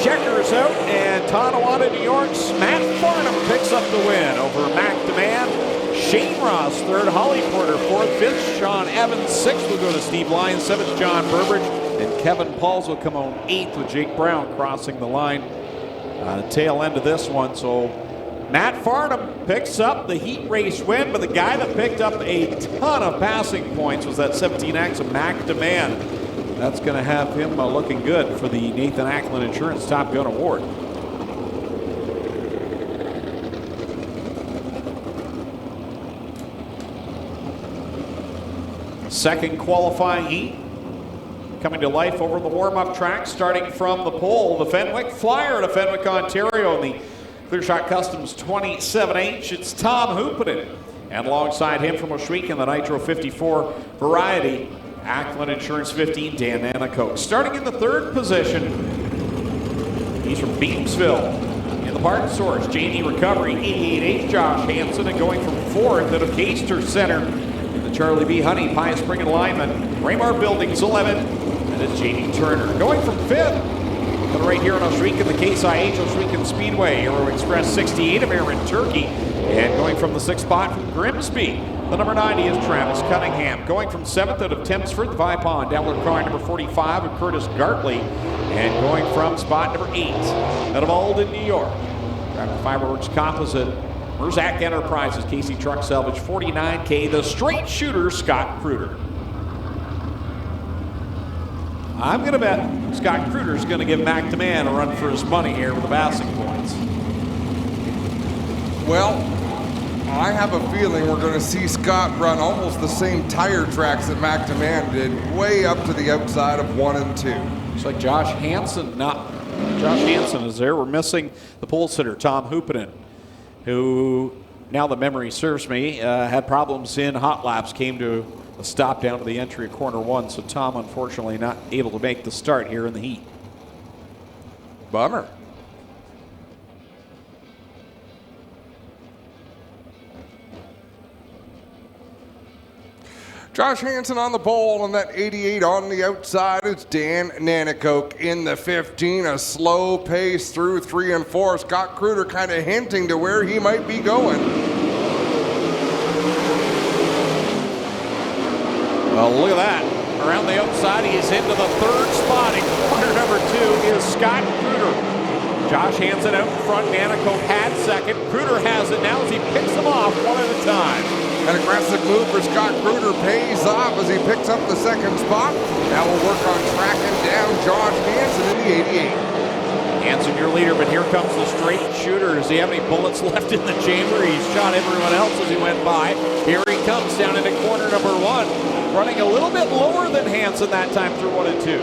Checkers out, and Tonawanda, New York's Matt Farnham picks up the win over McNamara. Shane Ross, third. Holly Porter, fourth. Fifth, Sean Evans. Sixth will go to Steve Lyons. Seventh, John Burbridge. And Kevin Pauls will come on eighth with Jake Brown crossing the line. Tail end of this one. So Matt Farnham picks up the heat race win, but the guy that picked up a ton of passing points was that 17X of McNamara. That's going to have him looking good for the Nathan Ackland Insurance Top Gun Award. Second qualifying heat coming to life over the warm-up track, starting from the pole. The Fenwick Flyer out of Fenwick, Ontario, in the Clearshot Customs 27H. It's Tom Hoopinen. And alongside him from Ohsweken, the Nitro 54 variety, Ackland Insurance 15, Dan Nanacoke. Starting in the third position, he's from Beamsville. In the part source, JD Recovery, 88H, Josh Hansen. And going from fourth out of Caister Center, in the Charlie B. Honey, Pine Spring Alignment, Raymar Buildings, 11. And it's JD Turner. Going from fifth, but right here in Ohsweken, the Case IH Ohsweken Speedway, Aero Express 68 of Aaron Turkey. And going from the sixth spot from Grimsby, the number 90 is Travis Cunningham. Going from seventh out of Tempsford, Vipon, Dabbler car number 45 of Curtis Gartley. And going from spot number 8 out of Alden, New York, Rapid Fiberworks Composite, Merzak Enterprises, Casey Truck Salvage 49K, the straight shooter, Scott Kruder. I'm going to bet Scott Kruder is going to give McNamara a run for his money here with the passing points. Well, I have a feeling we're going to see Scott run almost the same tire tracks that McNamara did, way up to the outside of 1 and 2. Looks like Josh Hansen is there. We're missing the pole sitter, Tom Hoopinen, who, now the memory serves me, had problems in hot laps, came to a stop down to the entry of corner 1. So Tom, unfortunately, not able to make the start here in the heat. Bummer. Josh Hansen on the pole, and that 88 on the outside. It's Dan Nanacoke in the 15. A slow pace through 3 and 4. Scott Kruder kind of hinting to where he might be going. Well, look at that. Around the outside, he is into the third spot. In corner number 2 is Scott Kruder. Josh Hansen out in front. Nanacoke had second. Kruder has it now as he picks them off one at a time. An aggressive move for Scott Kruder pays off as he picks up the second spot. Now we'll work on tracking down Josh Hansen in the 88. Hansen, your leader, but here comes the straight shooter. Does he have any bullets left in the chamber? He's shot everyone else as he went by. Here he comes down into corner number 1. Running a little bit lower than Hansen that time through 1 and 2.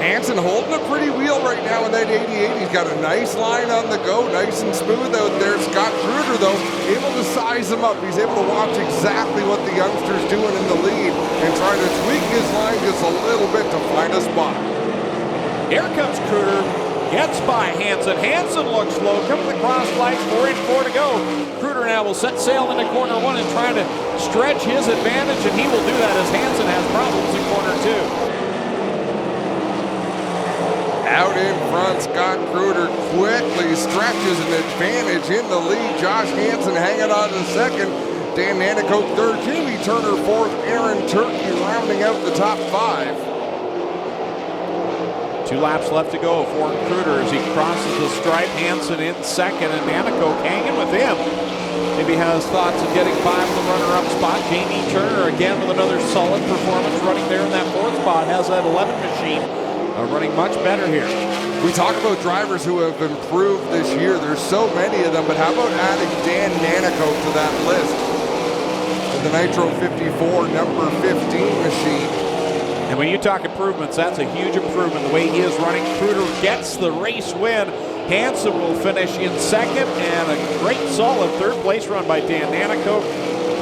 Hansen holding a pretty wheel right now in that 88. He's got a nice line on the go, nice and smooth out there. Scott Kruder, though, able to size him up. He's able to watch exactly what the youngster's doing in the lead and try to tweak his line just a little bit to find a spot. Here comes Kruder, gets by Hansen. Hansen looks low, comes across flags, 4 and 4 to go. Kruder now will set sail into corner 1 and try to stretch his advantage, and he will do that as Hansen has problems in corner 2. Out in front, Scott Kruder quickly stretches an advantage in the lead. Josh Hansen hanging on to second. Dan Nanacoke third. Jamie Turner fourth. Aaron Turkey rounding out the top 5. 2 laps left to go for Kruder as he crosses the stripe. Hansen in second, and Nanico hanging with him. Maybe has thoughts of getting by with the runner-up spot. Jamie Turner again with another solid performance running there in that 4th spot. Has that 11 machine running much better here. We talk about drivers who have improved this year. There's so many of them, but how about adding Dan Nanico to that list? The Nitro 54 number 15 machine. And when you talk improvements, that's a huge improvement. The way he is running, Kruder gets the race win. Hansen will finish in second, and a great solid 3rd place run by Dan Nanico.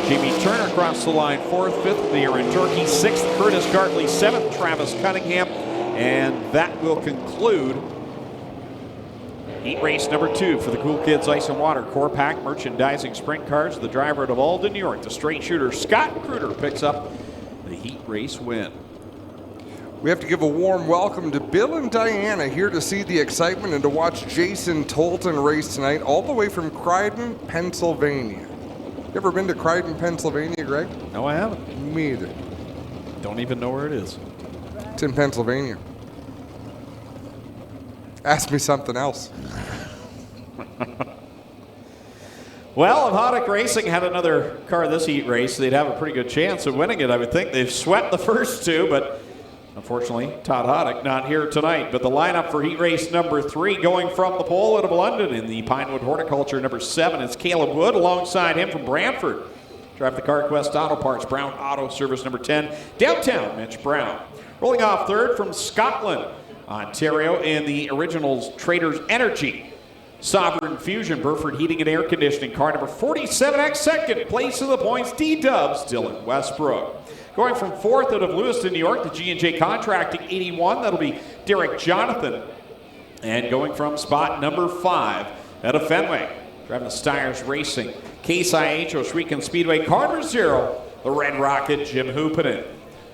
Jamie Turner across the line 4th, 5th there in Turkey, 6th Curtis Gartley, 7th Travis Cunningham, and that will conclude heat race number 2 for the Cool Kids Ice and Water Core Pack Merchandising Sprint Cars. The driver out of Alden, New York, the straight shooter Scott Kruder picks up the heat race win. We have to give a warm welcome to Bill and Diana here to see the excitement and to watch Jason Tolton race tonight all the way from Croydon, Pennsylvania. You ever been to Croydon, Pennsylvania, Greg? No, I haven't. Me either. Don't even know where it is. It's in Pennsylvania. Ask me something else. Well, if Hoddick Racing had another car this heat race, they'd have a pretty good chance of winning it, I would think. They've swept the first 2, but unfortunately, Todd Hoddick not here tonight. But the lineup for heat race number 3 going from the pole out of London in the Pinewood Horticulture number 7. It's Caleb Wood alongside him from Brantford. Drive the CarQuest Auto Parts, Brown Auto Service number 10. Downtown, Mitch Brown. Rolling off 3rd from Scotland, Ontario in the Originals Traders Energy. Sovereign Fusion, Burford Heating and Air Conditioning. Car number 47X, 2nd place in the points. D-Dubs, Dylan Westbrook. Going from 4th out of Lewiston, New York, the G&J Contracting 81. That'll be Derek Jonathan. And going from spot number 5 out of Fenway, driving the Steyrs Racing. Case IH, Ohsweken Speedway, car number 0, the Red Rocket, Jim Hoopinen.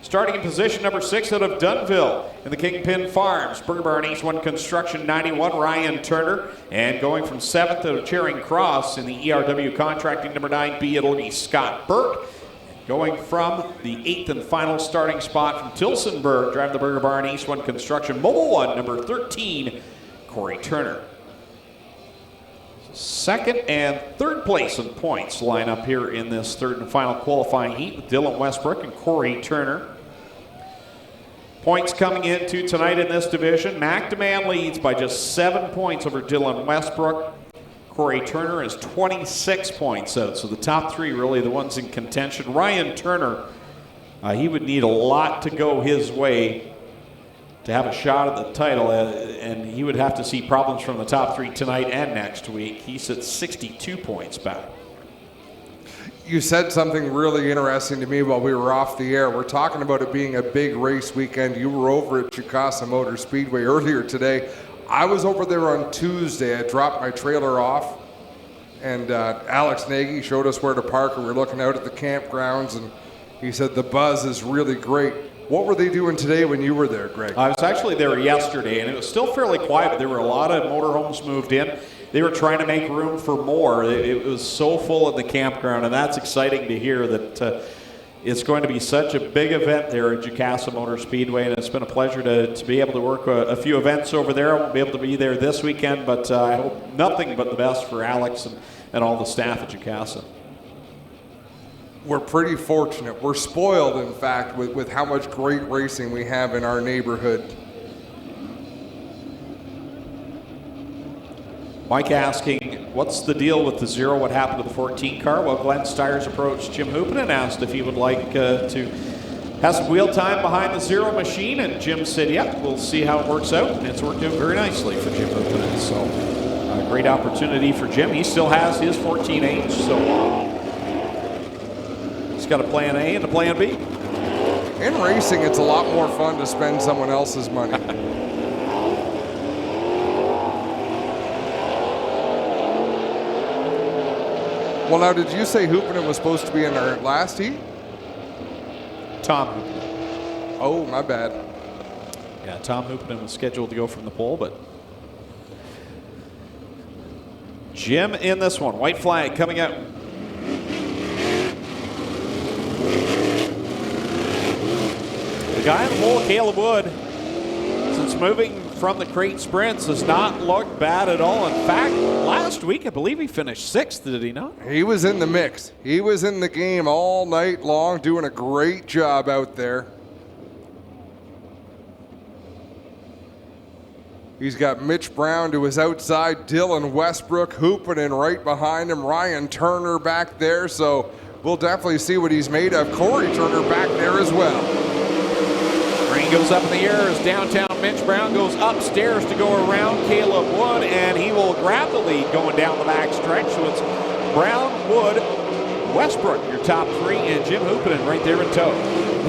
Starting in position number 6 out of Dunville in the Kingpin Farms, Burger Barn Ace 1 Construction 91, Ryan Turner. And going from 7th out of Charing Cross in the ERW Contracting number 9B, it'll be Scott Burke. Going from the 8th and final starting spot from Tilsonburg, driving the Burger Barn Ace 1 Construction Mobile 1, number 13, Corey Turner. 2nd and 3rd place in points line up here in this 3rd and final qualifying heat with Dylan Westbrook and Corey Turner. Points coming into tonight in this division. McDeman leads by just 7 points over Dylan Westbrook. Corey Turner is 26 points out, so the top 3 really the ones in contention. Ryan Turner, he would need a lot to go his way to have a shot at the title, and he would have to see problems from the top 3 tonight and next week. He's at 62 points back. You said something really interesting to me while we were off the air. We're talking about it being a big race weekend. You were over at Chicasa Motor Speedway earlier today. I was over there on Tuesday. I dropped my trailer off, and Alex Nagy showed us where to park, and we were looking out at the campgrounds, and he said the buzz is really great. What were they doing today when you were there, Greg? I was actually there yesterday, and it was still fairly quiet, but there were a lot of motorhomes moved in. They were trying to make room for more. It was so full in the campground, and that's exciting to hear that it's going to be such a big event there at Chicasa Motor Speedway, and it's been a pleasure to be able to work a few events over there. I won't be able to be there this weekend, but I hope nothing but the best for Alex and all the staff at Chicasa. We're pretty fortunate. We're spoiled, in fact, with how much great racing we have in our neighborhood. Mike asking, what's the deal with the 0? What happened to the 14 car? Well, Glenn Steyrs approached Jim Hoopin and asked if he would like to have some wheel time behind the 0 machine, and Jim said, yep, we'll see how it works out. And it's worked out very nicely for Jim Hoopin. So a great opportunity for Jim. He still has his 14H, so he's got a plan A and a plan B. In racing, it's a lot more fun to spend someone else's money. Well, now, did you say Hoopinen was supposed to be in our last heat? Tom Hoopinen. Oh, my bad. Yeah, Tom Hoopinen was scheduled to go from the pole, but Jim in this one. White flag coming out. The guy in the pole, Caleb Wood, since moving from the crate sprints does not look bad at all. In fact, last week I believe he finished 6th, did he not? He was in the mix. He was in the game all night long, doing a great job out there. He's got Mitch Brown to his outside, Dylan Westbrook hooping in right behind him, Ryan Turner back there, so we'll definitely see what he's made of. Corey Turner back there as well. Rain goes up in the air as downtown Mitch Brown goes upstairs to go around Caleb Wood, and he will grab the lead going down the back stretch. So it's Brown, Wood, Westbrook, your top 3, and Jim Hoopinen right there in tow.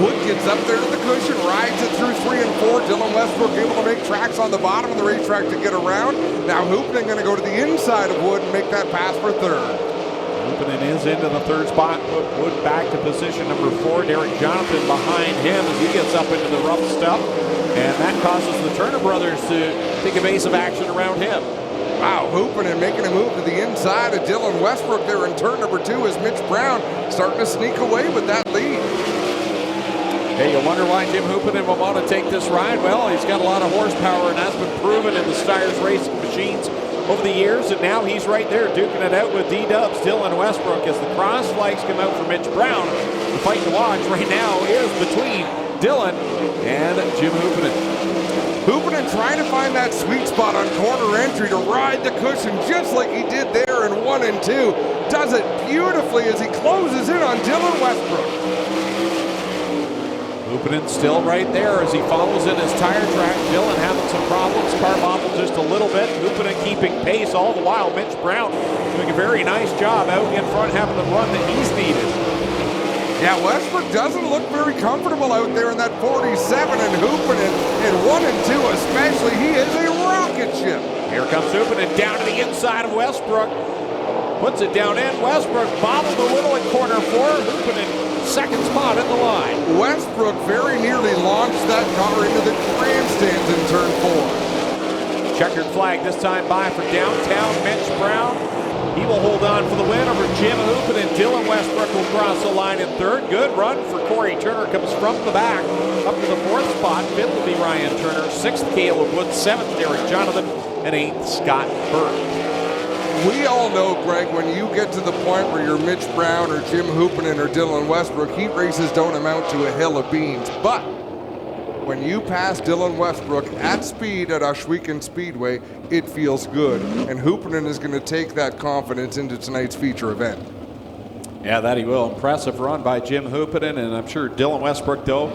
Wood gets up there to the cushion, rides it through 3 and 4. Dylan Westbrook able to make tracks on the bottom of the racetrack to get around. Now Hoopinen going to go to the inside of Wood and make that pass for 3rd. Hoopinen is into the 3rd spot. Put Wood back to position number 4. Derek Jonathan behind him as he gets up into the rough stuff. And that causes the Turner brothers to take evasive action around him. Wow, Hoopinen making a move to the inside of Dylan Westbrook there in turn number 2 as Mitch Brown starting to sneak away with that lead. Hey, you wonder why Jim Hoopinen will want to take this ride? Well, he's got a lot of horsepower, and that's been proven in the Steyrs racing machines over the years, and now he's right there duking it out with D-Dubs, Dylan Westbrook, as the cross flags come out for Mitch Brown. The fight to watch right now is between Dylan and Jim Hoopinen. Hoopinen trying to find that sweet spot on corner entry to ride the cushion just like he did there in 1 and 2. Does it beautifully as he closes in on Dylan Westbrook. Hoopinen still right there as he follows in his tire track. Dylan having some problems. Carboncle just a little bit. Hoopinen keeping pace all the while. Mitch Brown doing a very nice job out in front, having the run that he's needed. Yeah, Westbrook doesn't look very comfortable out there in that 47, and Hoopinen in 1 and 2 especially, he is a rocket ship. Here comes Hoopinen down to the inside of Westbrook. Puts it down in. Westbrook bobbled a little at corner 4. Hoopinen 2nd spot at the line. Westbrook very nearly launched that car into the grandstands in turn 4. Checkered flag this time by for downtown Mitch Brown. He will hold on for the win over Jim Hoopinen, and Dylan Westbrook will cross the line in 3rd. Good run for Corey Turner. Comes from the back up to the 4th spot. 5th will be Ryan Turner. 6th, Caleb Wood. 7th, Derek Jonathan. And 8th, Scott Burke. We all know, Greg, when you get to the point where you're Mitch Brown or Jim Hoopinen or Dylan Westbrook, heat races don't amount to a hill of beans. But when you pass Dylan Westbrook at speed at Ohsweken Speedway, it feels good. And Hoopinen is going to take that confidence into tonight's feature event. Yeah, that he will. Impressive run by Jim Hoopinen, and I'm sure Dylan Westbrook, though,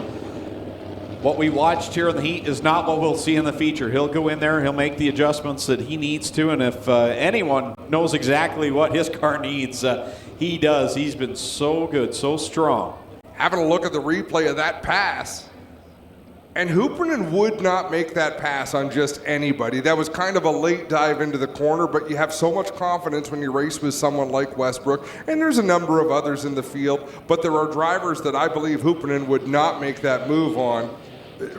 what we watched here in the heat is not what we'll see in the feature. He'll go in there, he'll make the adjustments that he needs to, and if anyone knows exactly what his car needs, he does. He's been so good, so strong. Having a look at the replay of that pass, and Hoopinen would not make that pass on just anybody. That was kind of a late dive into the corner, but you have so much confidence when you race with someone like Westbrook, and there's a number of others in the field, but there are drivers that I believe Hoopinen would not make that move on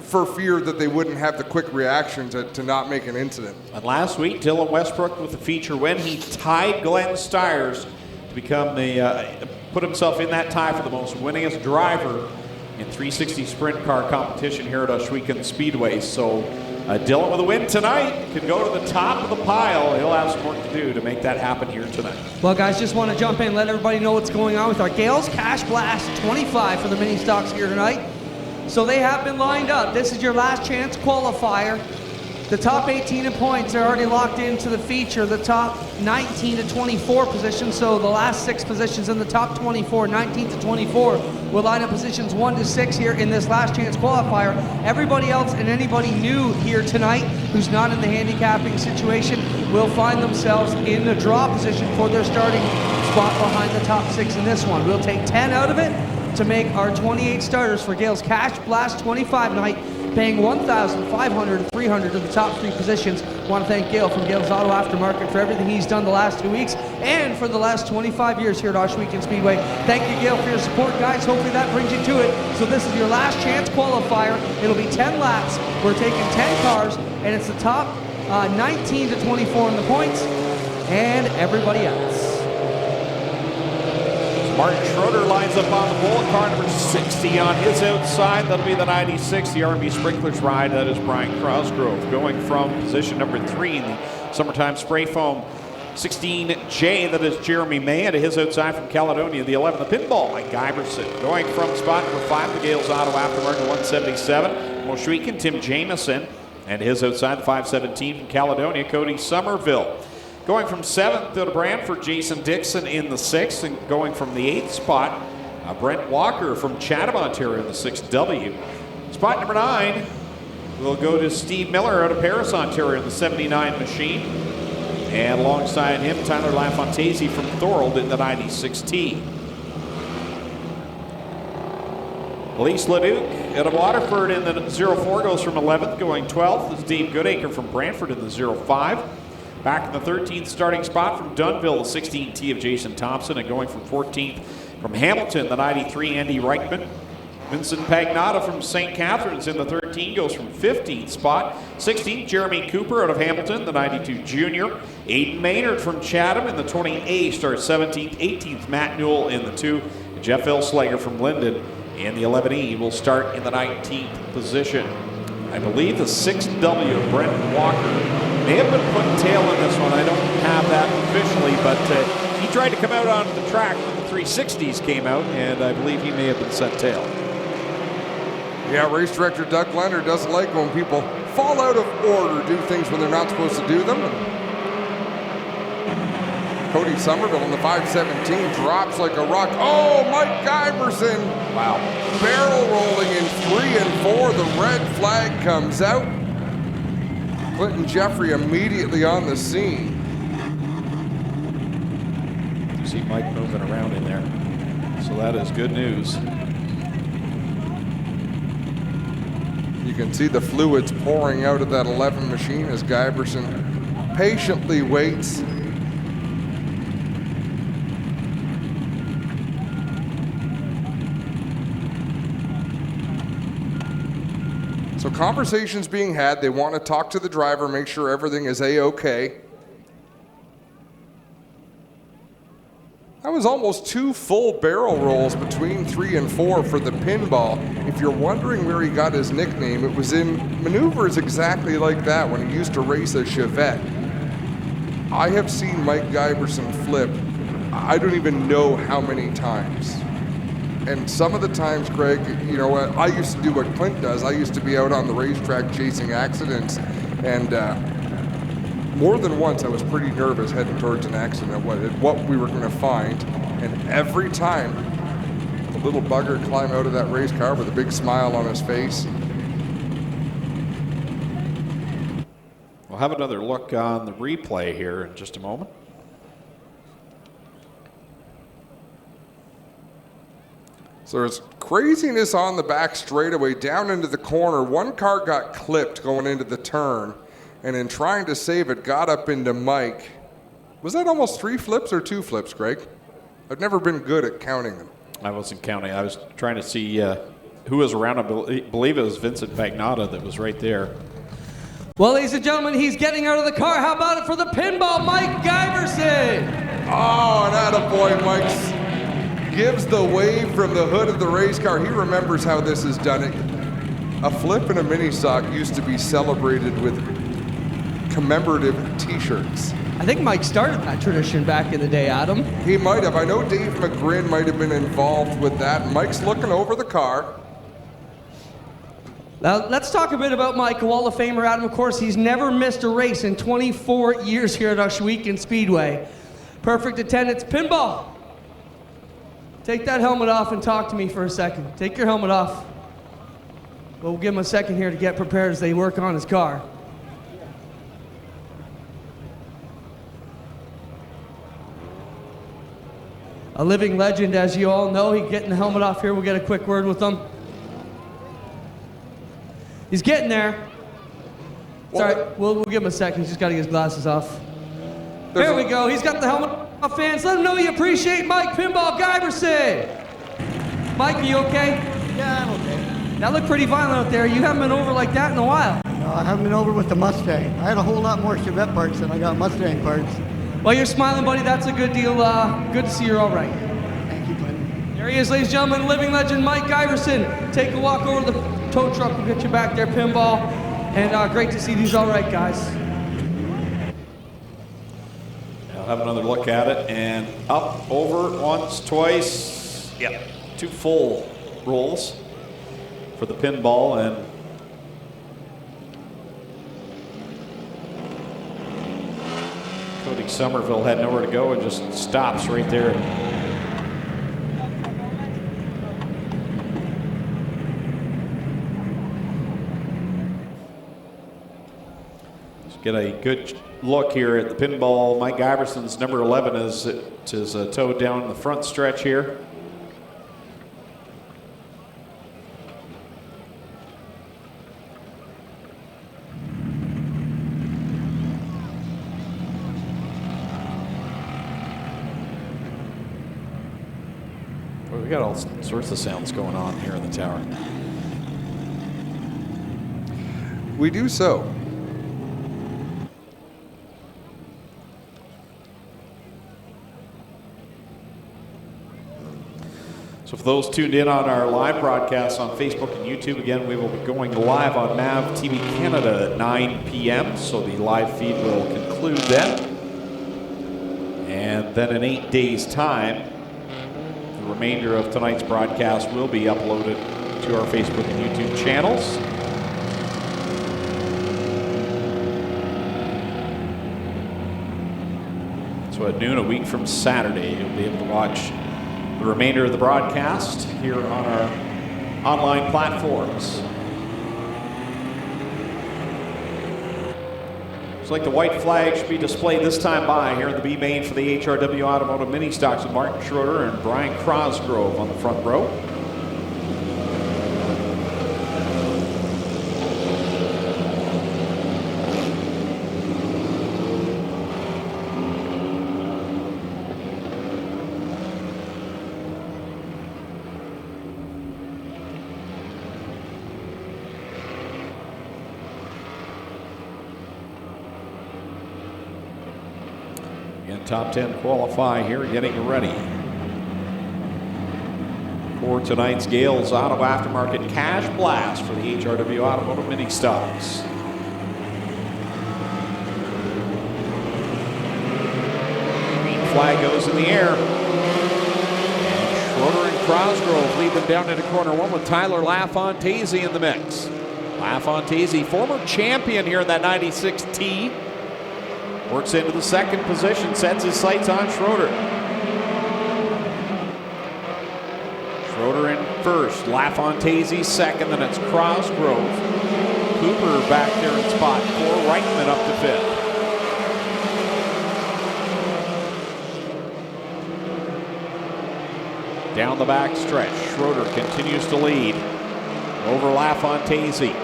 for fear that they wouldn't have the quick reaction to not make an incident. And last week, Dylan Westbrook with the feature win, he tied Glenn Steyrs to become put himself in that tie for the most winningest driver in 360 sprint car competition here at Ohsweken Speedway. So Dylan with a win tonight can go to the top of the pile. He'll have some work to do to make that happen here tonight. Well, guys, just want to jump in and let everybody know what's going on with our Gales Cash Blast 25 for the mini stocks here tonight. So they have been lined up. This is your last chance qualifier. The top 18 in points are already locked into the feature. The top 19 to 24 positions, so the last 6 positions in the top 24, 19 to 24, will line up positions 1 to 6 here in this last chance qualifier. Everybody else and anybody new here tonight who's not in the handicapping situation will find themselves in the draw position for their starting spot behind the top 6 in this one. We'll take 10 out of it to make our 28 starters for Gales Cash Blast 25 night, paying $1,500 to $300 to the top 3 positions. I want to thank Gale from Gale's Auto Aftermarket for everything he's done the last 2 weeks and for the last 25 years here at Ohsweken Speedway. Thank you, Gale, for your support, guys. Hopefully that brings you to it. So this is your last chance qualifier. It'll be 10 laps. We're taking 10 cars, and it's the top 19 to 24 in the points and everybody else. Martin Schroeder lines up on the pole. Car number 60 on his outside. That'll be the 96, the R&B Sprinklers ride. That is Brian Crosgrove going from position number 3 in the Summertime Spray Foam 16J. That is Jeremy May, and to his outside from Caledonia, the 11, the Pinball, Mike Iverson. Going from spot number 5, the Gales Auto Aftermarket 177, Ohsweken, Tim Jamieson, and his outside, the 517 from Caledonia, Cody Somerville. Going from 7th to the Brantford, Jason Dixon in the 6th, and going from the 8th spot, Brent Walker from Chatham, Ontario in the 6W. Spot number 9 will go to Steve Miller out of Paris, Ontario in the 79 machine. And alongside him, Tyler Lafontaise from Thorold in the 96T. Elise Leduc out of Waterford in the 04 goes from 11th, going 12th is Dave Goodacre from Brantford in the 05. Back in the 13th starting spot from Dunnville, the 16T of Jason Thompson, and going from 14th from Hamilton, the 93 Andy Reichman. Vincent Pagnotta from St. Catharines in the 13 goes from 15th spot. 16th, Jeremy Cooper out of Hamilton, the 92 junior. Aiden Maynard from Chatham in the 20A starts 17th. 18th, Matt Newell in the 2. Jeff Ilslager from Linden in the 11E will start in the 19th position. I believe the 6W, Brent Walker, may have been put tail in this one. I don't have that officially, but he tried to come out on the track when the 360s came out, and I believe he may have been sent tail. Yeah, race director Doug Leonard doesn't like when people fall out of order, do things when they're not supposed to do them. Cody Somerville in the 517 drops like a rock. Oh, Mike Iverson. Wow. Barrel rolling in 3 and 4. The red flag comes out. Clinton Jeffrey immediately on the scene. You see Mike moving around in there. So that is good news. You can see the fluids pouring out of that 11 machine as Guy Iverson patiently waits. So conversations being had. They want to talk to the driver, make sure everything is A-okay. That was almost 2 full barrel rolls between 3 and 4 for the Pinball. If you're wondering where he got his nickname, it was in maneuvers exactly like that when he used to race a Chevette. I have seen Mike Iverson flip, I don't even know how many times. And some of the times, Greg, you know, I used to do what Clint does. I used to be out on the racetrack chasing accidents, and more than once I was pretty nervous heading towards an accident, what we were going to find. And every time, the little bugger climbed out of that race car with a big smile on his face. We'll have another look on the replay here in just a moment. So there's craziness on the back straightaway down into the corner. One car got clipped going into the turn, and in trying to save it, got up into Mike. Was that almost 3 flips or 2 flips, Greg? I've never been good at counting them. I wasn't counting. I was trying to see who was around. I believe it was Vincent Pagnotta that was right there. Well, ladies and gentlemen, he's getting out of the car. How about it for the Pinball, Mike Iverson? Oh, and attaboy, Mike gives the wave from the hood of the race car. He remembers how this is done. A flip and a mini sock used to be celebrated with commemorative t-shirts. I think Mike started that tradition back in the day, Adam. He might have. I know Dave McGrin might have been involved with that. Mike's looking over the car. Now, let's talk a bit about Mike, a Wall of Famer, Adam. Of course, he's never missed a race in 24 years here at Ohsweken Speedway. Perfect attendance. Pinball, take that helmet off and talk to me for a second. Take your helmet off. We'll give him a second here to get prepared as they work on his car. A living legend, as you all know. He's getting the helmet off here. We'll get a quick word with him. He's getting there. Sorry, we'll give him a second. He's just got to get his glasses off. There we go. He's got the helmet off, fans. Let him know you appreciate Mike Pinball Iverson. Mike, are you okay? Yeah, I'm okay. That looked pretty violent out there. You haven't been over like that in a while. No, I haven't been over with the Mustang. I had a whole lot more Chevette parts than I got Mustang parts. Well, you're smiling, buddy. That's a good deal. Good to see you're all right. Thank you, buddy. There he is, ladies and gentlemen, living legend Mike Iverson. Take a walk over to the tow truck. We'll get you back there, Pinball. And great to see these all right, guys. I'll have another look at it. And up, over, once, twice. Yep, 2 full rolls for the Pinball. And Cody Somerville had nowhere to go and just stops right there. Get a good look here at the Pinball. Mike Iverson's number 11 is towed down the front stretch here. Well, we got all sorts of sounds going on here in the tower. We do so. So for those tuned in on our live broadcast on Facebook and YouTube, again, we will be going live on MavTV Canada at 9 p.m. So the live feed will conclude then. And then in 8 days' time, the remainder of tonight's broadcast will be uploaded to our Facebook and YouTube channels. So at noon a week from Saturday, you'll be able to watch the remainder of the broadcast here on our online platforms. Looks like the white flag should be displayed this time by here in the B main for the HRW Automotive Mini Stocks with Martin Schroeder and Brian Crosgrove on the front row. Top 10 qualify here, getting ready for tonight's Gales Auto Aftermarket Cash Blast for the HRW Automotive Mini Stocks. Green flag goes in the air. And Schroeder and Crosgrove lead them down into corner 1 with Tyler LaFontaise in the mix. LaFontaise, former champion here in that 96T. Works into the second position, sets his sights on Schroeder. Schroeder in first, LaFontaise second, then it's Crosgrove. Cooper back there in spot 4, Reichman up to 5th. Down the back stretch, Schroeder continues to lead over LaFontaise.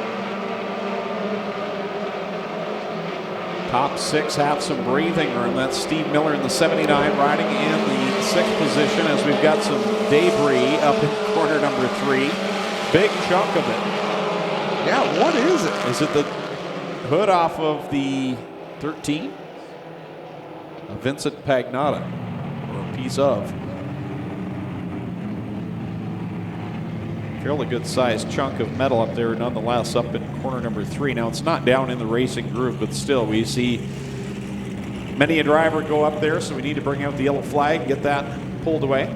Top 6 have some breathing room. That's Steve Miller in the 79 riding in the 6th position as we've got some debris up in corner number 3. Big chunk of it. Yeah, what is it? Is it the hood off of the 13? Vincent Pagnotta, or a piece of. Fairly good sized chunk of metal up there nonetheless up in corner number 3. Now it's not down in the racing groove, but still we see many a driver go up there, so we need to bring out the yellow flag, get that pulled away.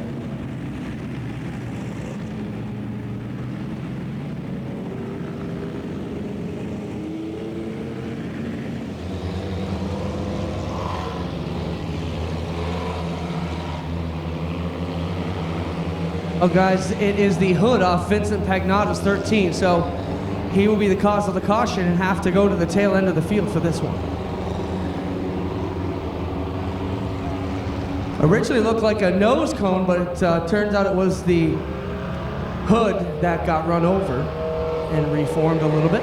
Oh, guys, it is the hood off Vincent Pagnotta's 13, so he will be the cause of the caution and have to go to the tail end of the field for this one. Originally looked like a nose cone, but it turns out it was the hood that got run over and reformed a little bit.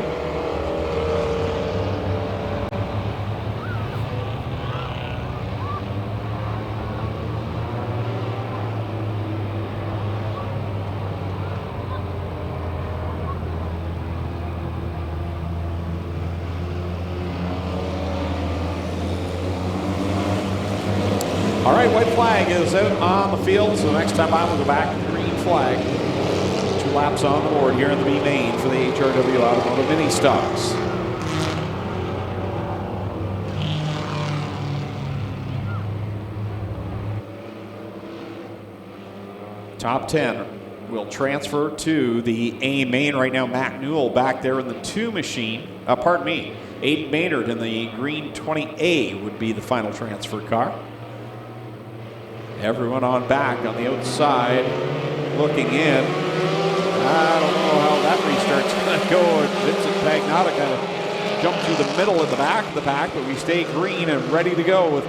All right, white flag is out on the field, so next time I will go back to the green flag. 2 laps on the board here in the B main for the HRW Automotive Mini Stocks. Top 10 will transfer to the A main. Right now, Matt Newell back there in the 2 machine. Pardon me, Aiden Maynard in the green 20A would be the final transfer car. Everyone on back on the outside looking in. I don't know how that restart's going to go. Vincent Pagnotta kind of jumped through the middle at the back of the pack, but we stay green and ready to go with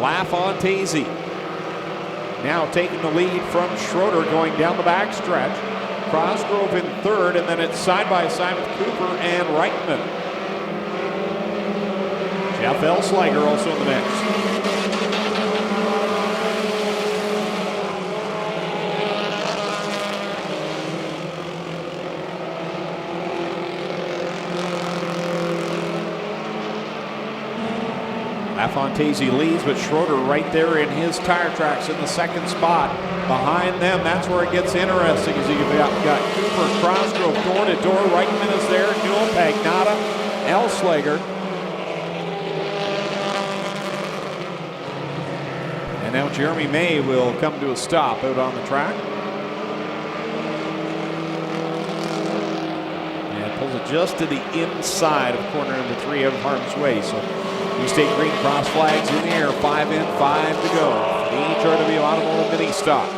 LaFontaine. Now taking the lead from Schroeder going down the back stretch. Crossgrove in 3rd, and then it's side by side with Cooper and Reichman. Jeff Elsliger also in the mix. LaFontaine leads, but Schroeder right there in his tire tracks in the 2nd spot. Behind them, that's where it gets interesting, as you've got Cooper, Crossgrove, door to door. Reichman is there, Newell, Pagnotta, Elsliger. And now Jeremy May will come to a stop out on the track. And pulls it just to the inside of corner number 3 out of harm's way. So East State green, cross flags in the air, 5 in, 5 to go. The HRW Automotive Mini Stocks.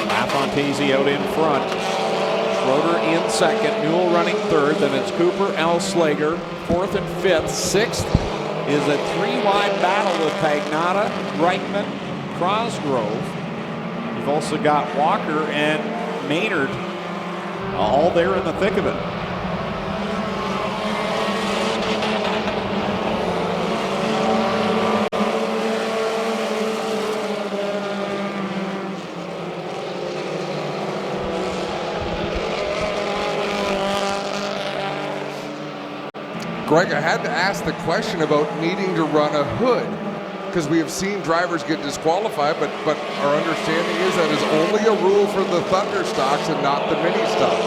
LaFontaine out in front. Schroeder in 2nd, Newell running 3rd, then it's Cooper, Elsliger, 4th and 5th. 6th is a 3-wide battle with Pagnotta, Reichman, Crossgrove. You've also got Walker and Maynard all there in the thick of it. Greg, I had to ask the question about needing to run a hood, because we have seen drivers get disqualified, but our understanding is that is only a rule for the Thunder stocks and not the mini stocks.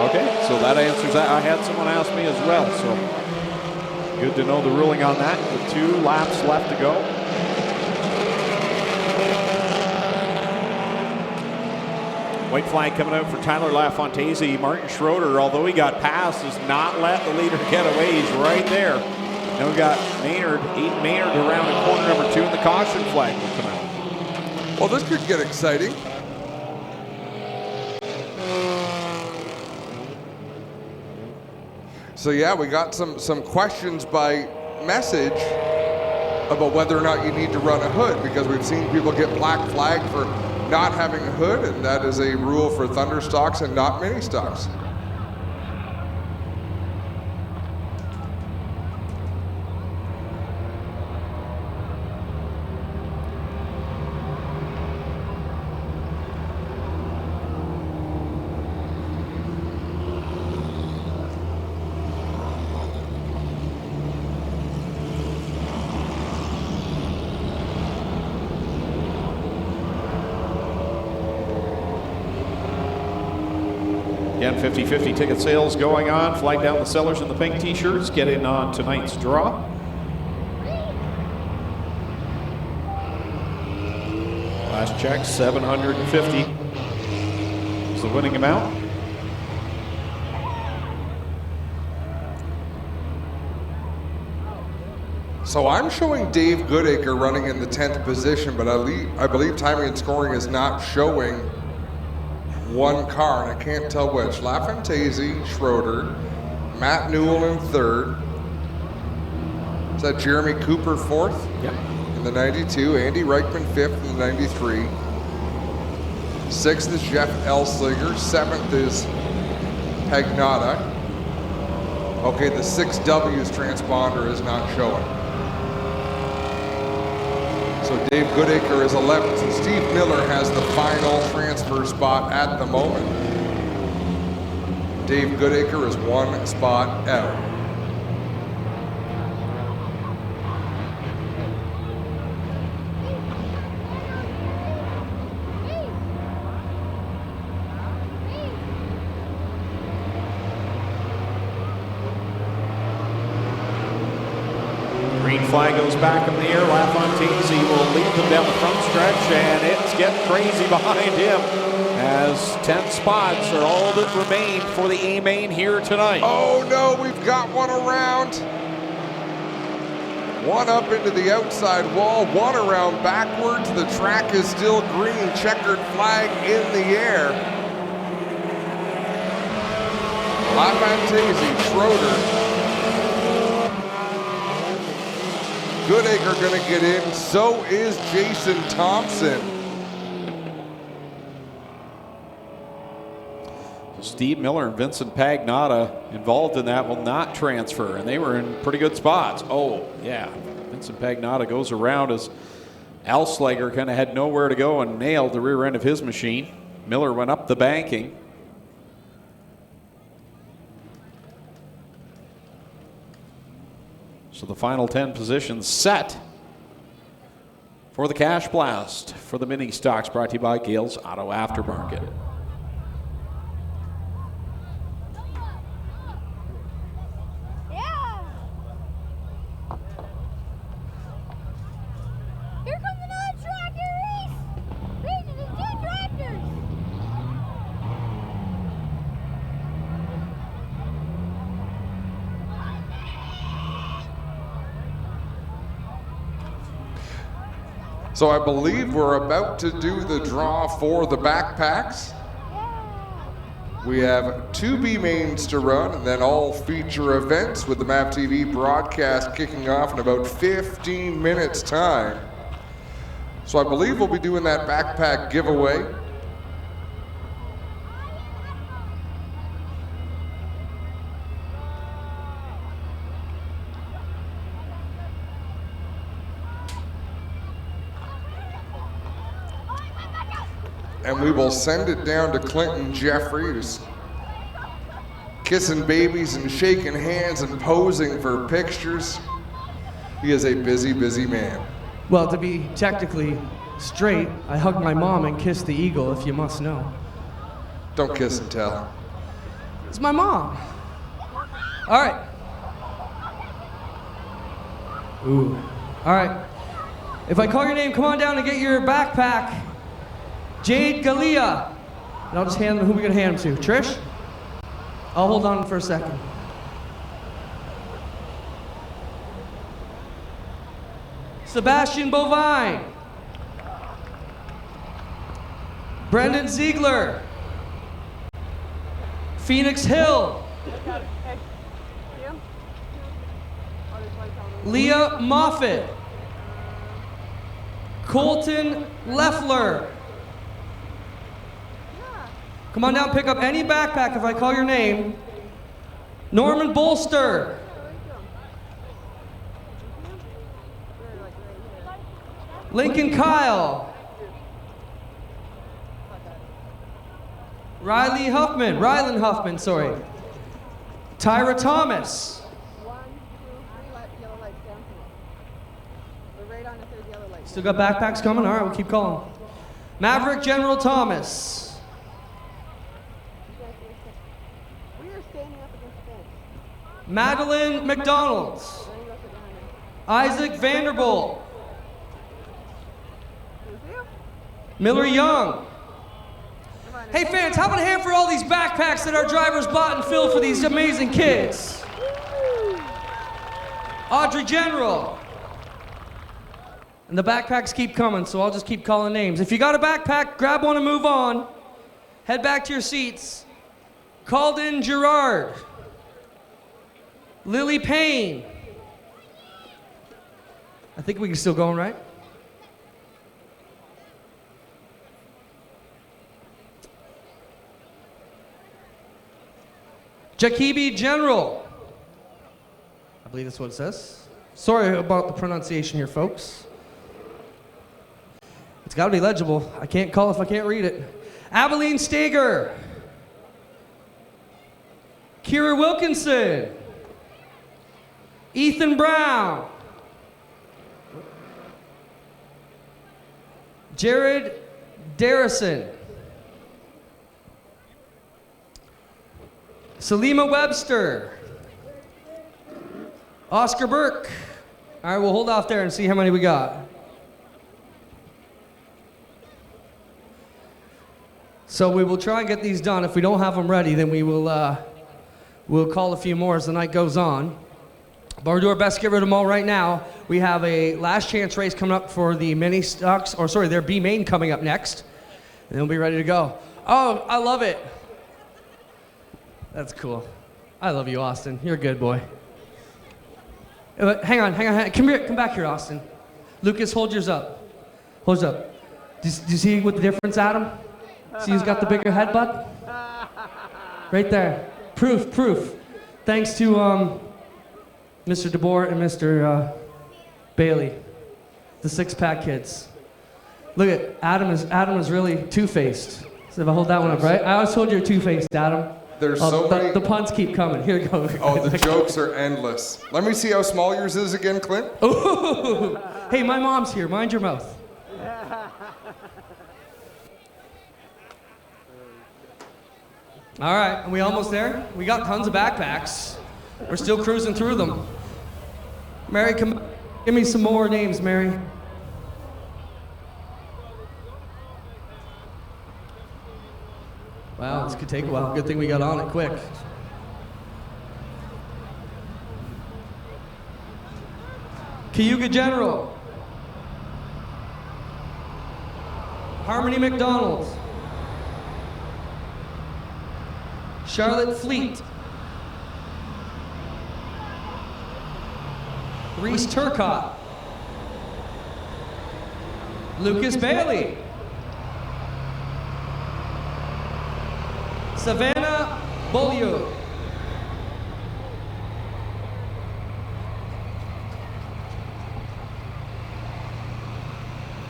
Okay, so that answers that. I had someone ask me as well, so good to know the ruling on that with 2 laps left to go. White flag coming out for Tyler LaFontaine. Martin Schroeder, although he got past, does not let the leader get away. He's right there. Now we've got Maynard, Aiden Maynard around in corner number 2, and the caution flag will come out. Well, this could get exciting. So yeah, we got some questions by message about whether or not you need to run a hood, because we've seen people get black flagged for not having a hood, and that is a rule for Thunder stocks and not mini stocks. Again, 50-50 ticket sales going on. Flag down the sellers in the pink t-shirts. Get in on tonight's draw. Last check, 750 is the winning amount. So I'm showing Dave Goodacre running in the 10th position, but I believe timing and scoring is not showing one car, and I can't tell which. LaFontaine, Schroeder, Matt Newell in 3rd. Is that Jeremy Cooper 4th? Yep. In the 92. Andy Reichman 5th in the 93. 6th is Jeff Elsliger. 7th is Pagnotta. Okay, the 6W's transponder is not showing. So Dave Goodacre is 11th, and Steve Miller has the final transfer spot at the moment. Dave Goodacre is 1 spot out. Green flag goes back in the air. LaFontaine will lead them down the front stretch, and it's getting crazy behind him as 10 spots are all that remain for the A-Main here tonight. Oh no, we've got one around. One up into the outside wall, one around backwards. The track is still green, checkered flag in the air. LaFontaine, Schroeder. Goodacre gonna get in, so is Jason Thompson. Steve Miller and Vincent Pagnotta involved in that will not transfer, and they were in pretty good spots. Oh, yeah. Vincent Pagnotta goes around as Alslager kind of had nowhere to go and nailed the rear end of his machine. Miller went up the banking. So the final 10 positions set for the Cash Blast for the mini stocks, brought to you by Gales Auto Aftermarket. Yeah. Here comes another tractor race. Racing the 2 tractors. So I believe we're about to do the draw for the backpacks. We have 2 B-mains to run, and then all feature events with the MavTV broadcast kicking off in about 15 minutes time. So I believe we'll be doing that backpack giveaway. And we will send it down to Clinton Jeffrey, who's kissing babies and shaking hands and posing for pictures. He is a busy, busy man. Well, to be technically straight, I hugged my mom and kissed the eagle, if you must know. Don't kiss and tell. It's my mom. All right. Ooh. All right. If I call your name, come on down and get your backpack. Jade Galea. And I'll just hand them, who are we gonna hand them to? Trish? I'll hold on for a second. Sebastian Bovine. Brendan Ziegler. Phoenix Hill. Leah Moffitt. Colton Leffler. Come on down, pick up any backpack if I call your name. Norman Bolster. Lincoln Kyle. Rylan Huffman, sorry. Tyra Thomas. Still got backpacks coming? All right, we'll keep calling. Maverick General Thomas. Madeline McDonald. Isaac Vanderbilt. Miller Young. Hey fans, how about a hand for all these backpacks that our drivers bought and filled for these amazing kids? Audrey General. And the backpacks keep coming, so I'll just keep calling names. If you got a backpack, grab one and move on. Head back to your seats. Calden Gerard. Lily Payne. I think we can still going, right? Jakibi General. I believe that's what it says. Sorry about the pronunciation here, folks. It's got to be legible. I can't call if I can't read it. Abilene Steger. Kira Wilkinson. Ethan Brown. Jared Darrison. Salima Webster. Oscar Burke. All right, we'll hold off there and see how many we got. So we will try and get these done. If we don't have them ready, then we will we'll call a few more as the night goes on. But we'll do our best to get rid of them all right now. We have a last chance race coming up for the mini stocks, or sorry, their B main coming up next. And they'll be ready to go. Oh, I love it. That's cool. I love you, Austin. You're a good boy. Hang on. Come here, come back here, Austin. Lucas, hold yours up. Hold yours up. Do you see what the difference, Adam? See who's got the bigger head, bud? Right there. Proof. Thanks to Mr. DeBoer and Mr. Bailey, the six-pack kids. Look at Adam is really two-faced. So if I hold that one up, right? I always told you you're two-faced, Adam. There's so many. The puns keep coming. Here you go. Oh, the jokes are endless. Let me see how small yours is again, Clint. Ooh. Hey, my mom's here. Mind your mouth. All right, are we almost there? We got tons of backpacks. We're still cruising through them. Mary, come, give me some more names, Mary. Wow, this could take a while. Good thing we got on it quick. Cayuga General. Harmony McDonald. Charlotte Fleet. Reese Turcott. Lucas Bailey. Savannah Bolio.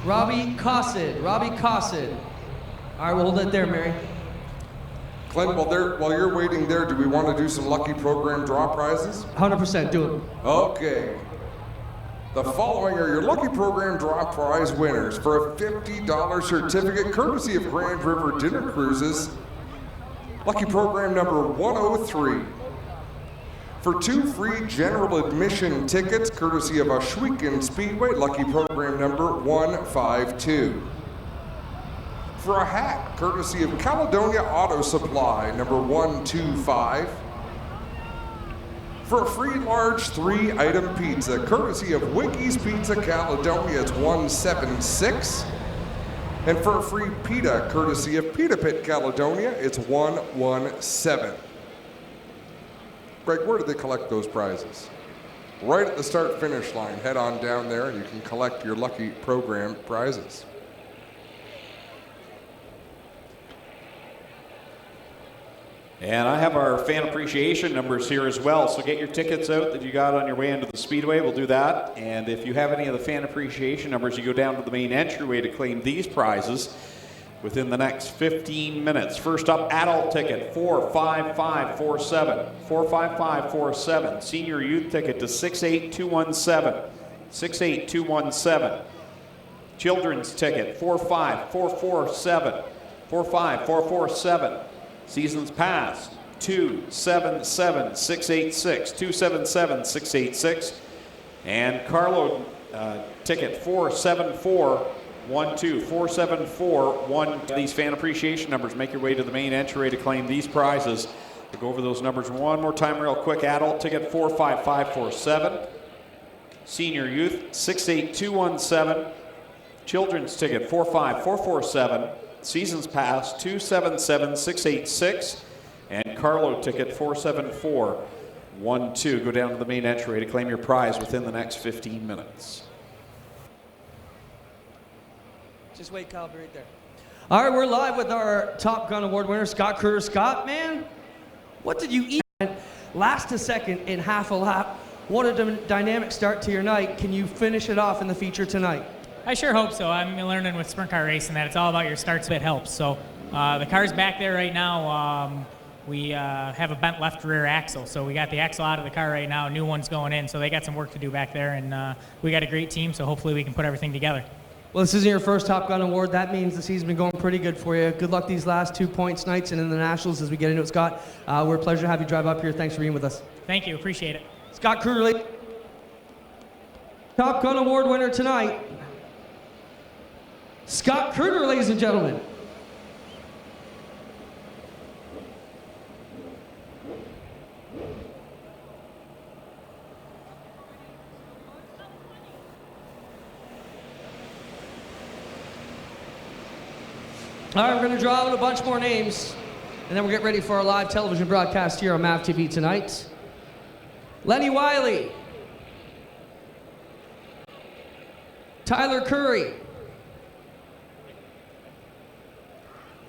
Robbie Cossid. All right, we'll hold it there, Mary. Clint, while you're waiting there, do we want to do some lucky program draw prizes? 100%, do it. Okay. The following are your lucky program draw prize winners for a $50 certificate courtesy of Grand River Dinner Cruises. Lucky program number 103. For 2 free general admission tickets courtesy of Ohsweken Speedway, lucky program number 152. For a hat courtesy of Caledonia Auto Supply, number 125. For a free large 3-item pizza courtesy of Wicky's Pizza Caledonia, it's 176. And for a free pita courtesy of Pita Pit Caledonia, it's 117. Greg, where do they collect those prizes? Right at the start-finish line. Head on down there and you can collect your lucky program prizes. And I have our fan appreciation numbers here as well, so get your tickets out that you got on your way into the Speedway. We'll do that. And if you have any of the fan appreciation numbers, you go down to the main entryway to claim these prizes within the next 15 minutes. First up, adult ticket 45547. 45547. Senior youth ticket to 68217. 68217. Children's ticket 45447. 45447. Seasons past 277686. 277686. And Carlo ticket 47412. 47412. These fan appreciation numbers. Make your way to the main entryway to claim these prizes. We'll go over those numbers one more time real quick. Adult ticket 45547. Senior youth 68217. Children's ticket 45447. Seasons pass 277686. And Carlo ticket 47412. Go down to the main entryway to claim your prize within the next 15 minutes. Just wait, Kyle, be right there. All right, we're live with our Top Gun Award winner, Scott Kruger. Scott, man, what did you eat? Last to second in half a lap. What a dynamic start to your night. Can you finish it off in the feature tonight? I sure hope so. I'm learning with sprint car racing that it's all about your starts bit helps. So the car's back there right now. We have a bent left rear axle, so we got the axle out of the car right now. New one's going in, so they got some work to do back there, and we got a great team, so hopefully we can put everything together. Well, this isn't your first Top Gun award. That means the season's been going pretty good for you. Good luck these last 2 points nights and in the Nationals as we get into it, Scott. We're a pleasure to have you drive up here. Thanks for being with us. Thank you. Appreciate it. Scott Krugerly, Top Gun award winner tonight. Scott Kruger, ladies and gentlemen. All right, we're going to draw out a bunch more names, and then we'll get ready for our live television broadcast here on MavTV tonight. Lenny Wiley. Tyler Curry.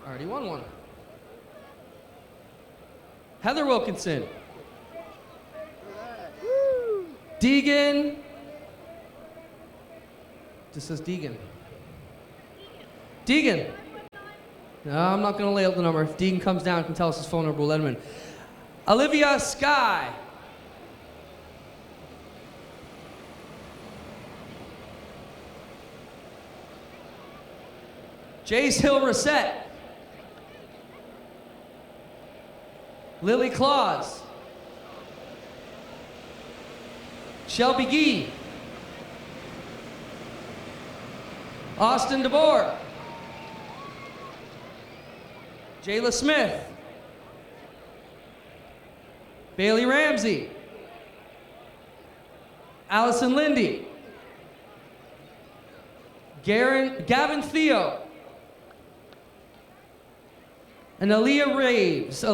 Already won one. Heather Wilkinson. Deegan. This says Deegan. Deegan. No, I'm not going to lay out the number. If Deegan comes down and can tell us his phone number, we'll let him in. Olivia Sky. Jace Hill Reset. Lily Claus. Shelby Gee. Austin DeBoer. Jayla Smith. Bailey Ramsey. Allison Lindy. Gavin Theo. And Aaliyah Reeves.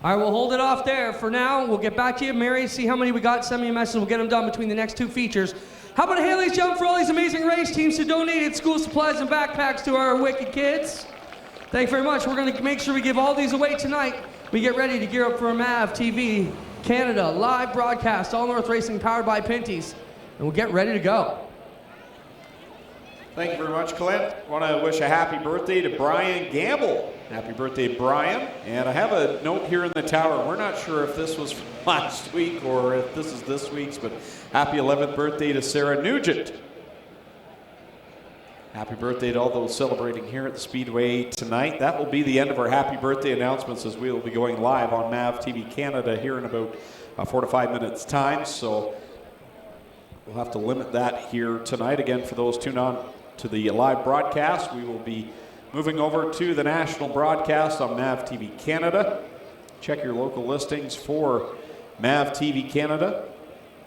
All right, we'll hold it off there for now. We'll get back to you. Mary, see how many we got. Send me a message. We'll get them done between the next two features. How about a Haley's Jump for all these amazing race teams who donated school supplies and backpacks to our wicked kids? Thanks very much. We're going to make sure we give all these away tonight. We get ready to gear up for a MavTV Canada live broadcast, All North Racing powered by Pinty's. And we'll get ready to go. Thank you very much, Clint. Want to wish a happy birthday to Brian Gamble. Happy birthday, Brian. And I have a note here in the tower. We're not sure if this was from last week or if this is this week's, but happy 11th birthday to Sarah Nugent. Happy birthday to all those celebrating here at the Speedway tonight. That will be the end of our happy birthday announcements, as we will be going live on MavTV Canada here in about 4 to 5 minutes time. So we'll have to limit that here tonight. Again, for those tuned on to the live broadcast, we will be moving over to the national broadcast on MavTV Canada. Check your local listings for MavTV Canada.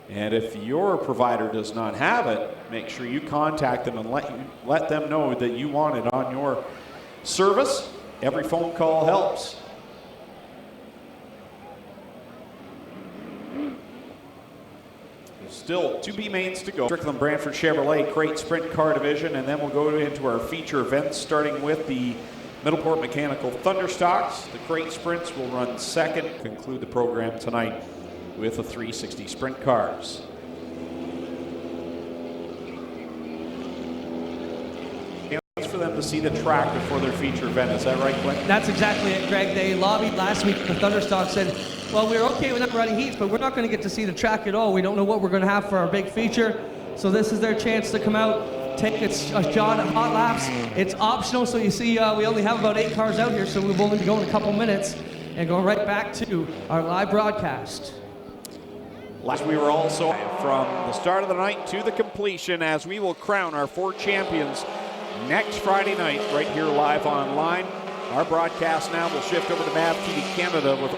And if your provider does not have it, make sure you contact them and let them know that you want it on your service. Every phone call helps. There's still 2 B mains to go. Strickland Brantford Chevrolet Crate Sprint Car Division, and then we'll go into our feature events, starting with the Middleport Mechanical Thunderstocks. The Crate Sprints will run second, conclude the program tonight with the 360 sprint cars. Chance for them to see the track before their feature event. Is that right, Clint? That's exactly it, Greg. They lobbied last week. The Thunderstock said, well, we're okay with not running heats, but we're not going to get to see the track at all. We don't know what we're going to have for our big feature. So this is their chance to come out, take a shot at hot laps. It's optional, so you see we only have about 8 cars out here, so we've only been going a couple minutes and going right back to our live broadcast. Last we were also from the start of the night to the completion, as we will crown our 4 champions next Friday night right here live online. Our broadcast now will shift over to MavTV Canada with